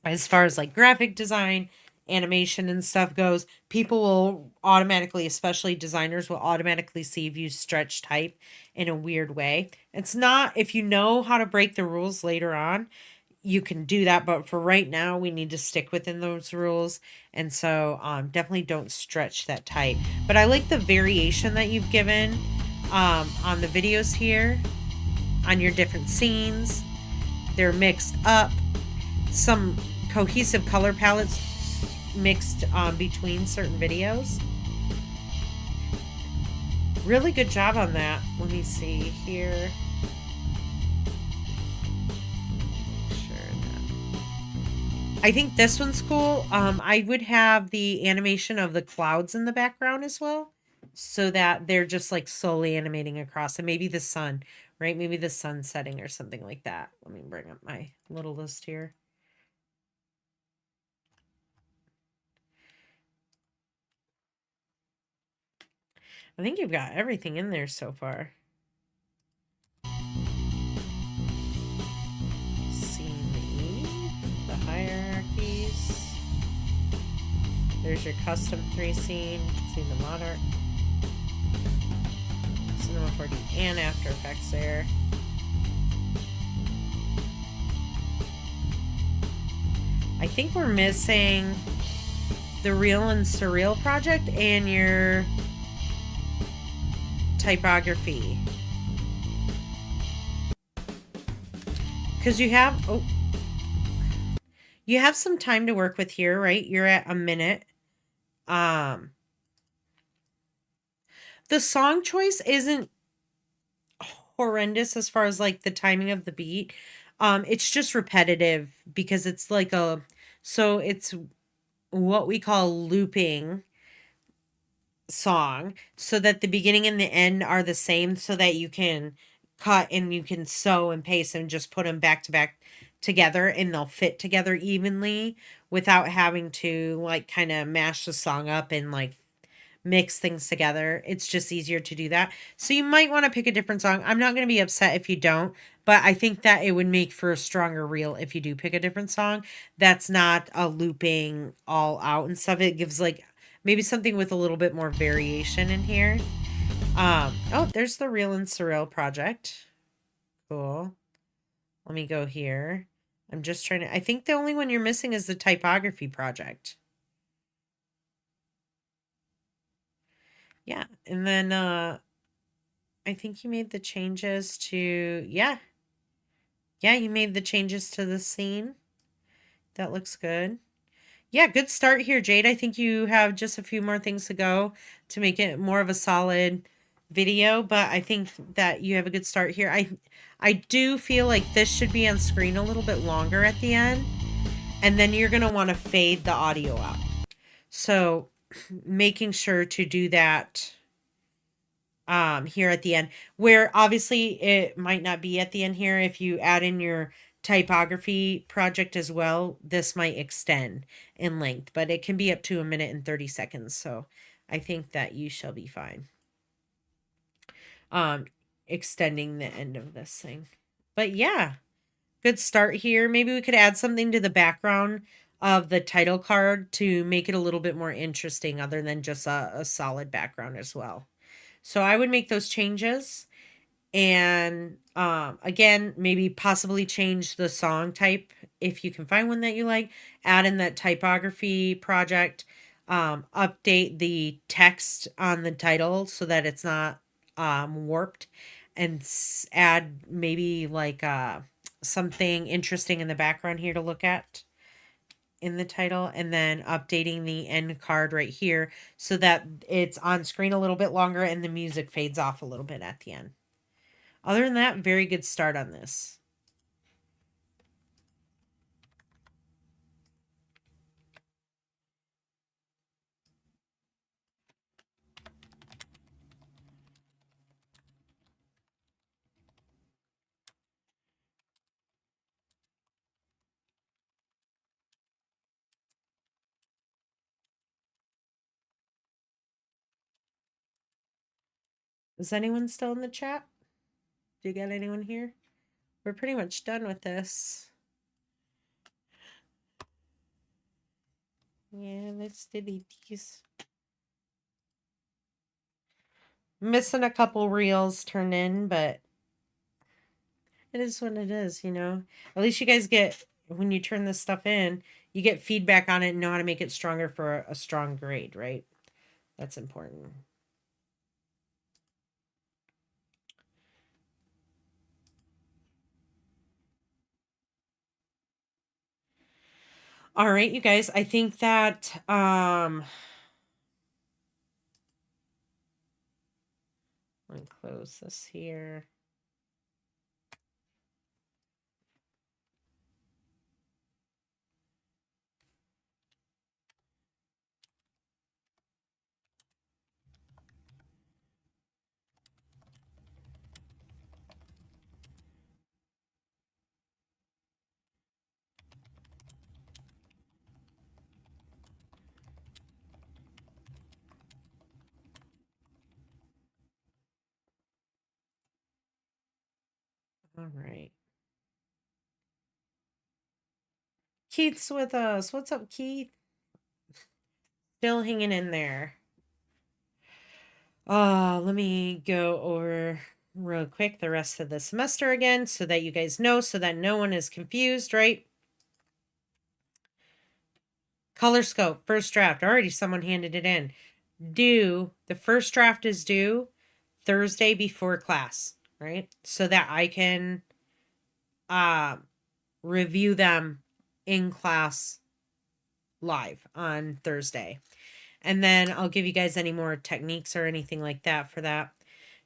as far as like graphic design, animation and stuff goes. People will automatically, especially designers, will automatically see if you stretch type in a weird way. It's not, if you know how to break the rules later on, you can do that, but for right now we need to stick within those rules. And so definitely don't stretch that type. But I like the variation that you've given on the videos here on your different scenes. They're mixed up, some cohesive color palettes mixed between certain videos. Really good job on that. Let me see here. I think this one's cool. I would have the animation of the clouds in the background as well, so that they're just like slowly animating across, and maybe the sun, right? Maybe the sun setting or something like that. Let me bring up my little list here. I think you've got everything in there so far. Scene E, the hierarchies. There's your custom 3 scene. See the Monarch. Cinema 4D and After Effects there. I think we're missing the Real and Surreal project and your typography. Because you have, you have some time to work with here, right? You're at a minute. The song choice isn't horrendous as far as like the timing of the beat. It's just repetitive because it's like so it's what we call looping song, so that the beginning and the end are the same, so that you can cut and you can sew and paste and just put them back to back together and they'll fit together evenly without having to like kind of mash the song up and like mix things together. It's just easier to do that. So you might want to pick a different song. I'm not going to be upset if you don't, but I think that it would make for a stronger reel if you do pick a different song that's not a looping all out and stuff. It gives like maybe something with a little bit more variation in here. Oh, there's the Real and Surreal project. Cool. Let me go here. I'm just trying to, I think the only one you're missing is the typography project. Yeah, and then I think you made the changes to, yeah, you made the changes to the scene. That looks good. Yeah, good start here, Jade. I think you have just a few more things to go to make it more of a solid video, but I think that you have a good start here. I do feel like this should be on screen a little bit longer at the end, and then you're going to want to fade the audio out. So making sure to do that here at the end, where obviously it might not be at the end here. If you add in your typography project as well, this might extend in length, but it can be up to 1 minute and 30 seconds. So I think that you shall be fine. Extending the end of this thing. But yeah, good start here. Maybe we could add something to the background of the title card to make it a little bit more interesting other than just a solid background as well. So I would make those changes. And again, maybe possibly change the song type if you can find one that you like. Add in that typography project. Update the text on the title so that it's not warped, and add maybe like something interesting in the background here to look at in the title, and then updating the end card right here so that it's on screen a little bit longer and the music fades off a little bit at the end. Other than that, very good start on this. Is anyone still in the chat? Do you got anyone here? We're pretty much done with this. Yeah, let's delete these. Missing a couple reels turned in, but it is what it is, you know. At least you guys get, when you turn this stuff in, you get feedback on it and know how to make it stronger for a strong grade, right? That's important. All right, you guys, I think that let me close this here. All right. Keith's with us. What's up, Keith? Still hanging in there. Let me go over real quick the rest of the semester again so that you guys know, so that no one is confused, right? Color scope, first draft. Already someone handed it in. The first draft is due Thursday before class, right? So that I can review them in class live on Thursday. And then I'll give you guys any more techniques or anything like that for that.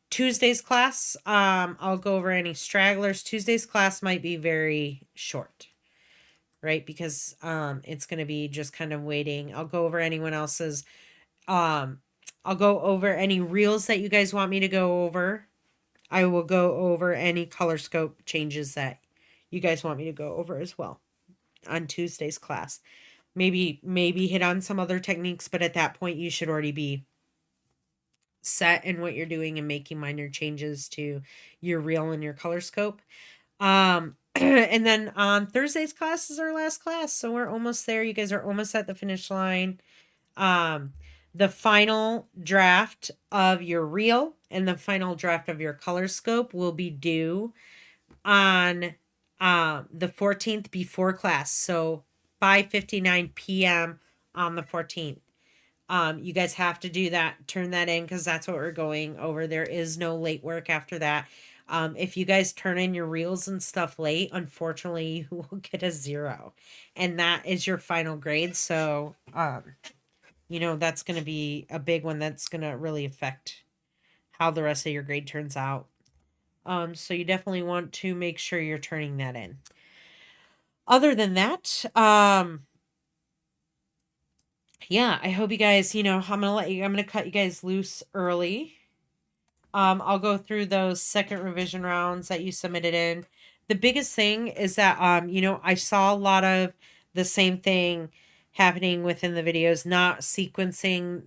Tuesday's class, I'll go over any stragglers. Tuesday's class might be very short, right? Because it's going to be just kind of waiting. I'll go over anyone else's. I'll go over any reels that you guys want me to go over. I will go over any color scope changes that you guys want me to go over as well on Tuesday's class. Maybe hit on some other techniques, but at that point you should already be set in what you're doing and making minor changes to your reel and your color scope. And then on Thursday's class is our last class, so we're almost there. You guys are almost at the finish line. The final draft of your reel and the final draft of your color scope will be due on the 14th before class, so 5:59 p.m. on the 14th. You guys have to do that, turn that in, because that's what we're going over. There is no late work after that. If you guys turn in your reels and stuff late, unfortunately, you will get a 0. And that is your final grade. So, you know, that's going to be a big one that's going to really affect how the rest of your grade turns out. So you definitely want to make sure you're turning that in. Other than that, yeah, I hope you guys, you know, I'm gonna cut you guys loose early. I'll go through those second revision rounds that you submitted in. The biggest thing is that, you know, I saw a lot of the same thing happening within the videos, not sequencing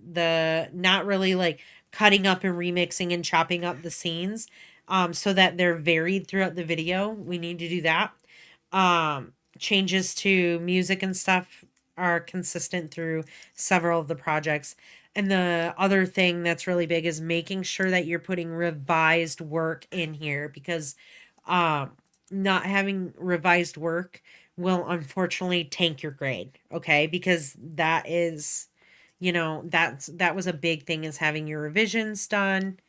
not really like cutting up and remixing and chopping up the scenes, so that they're varied throughout the video. We need to do that. Changes to music and stuff, are consistent through several of the projects. And the other thing that's really big is making sure that you're putting revised work in here, because um, not having revised work will unfortunately tank your grade. Okay, because that is, that was a big thing, is having your revisions done.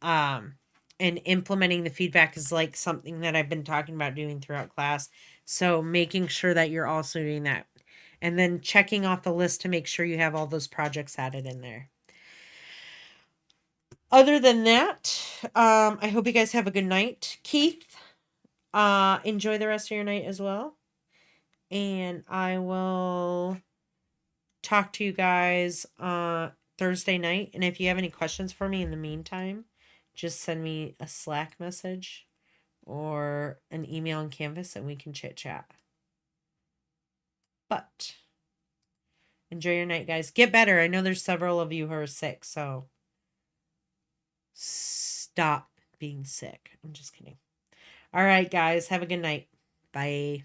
Um, and implementing the feedback is like something that I've been talking about doing throughout class. So making sure that you're also doing that. And then checking off the list to make sure you have all those projects added in there. Other than that, I hope you guys have a good night. Keith, enjoy the rest of your night as well. And I will talk to you guys Thursday night. And if you have any questions for me in the meantime, just send me a Slack message or an email on Canvas and we can chit chat. But enjoy your night, guys. Get better. I know there's several of you who are sick, so stop being sick. I'm just kidding. All right, guys. Have a good night. Bye.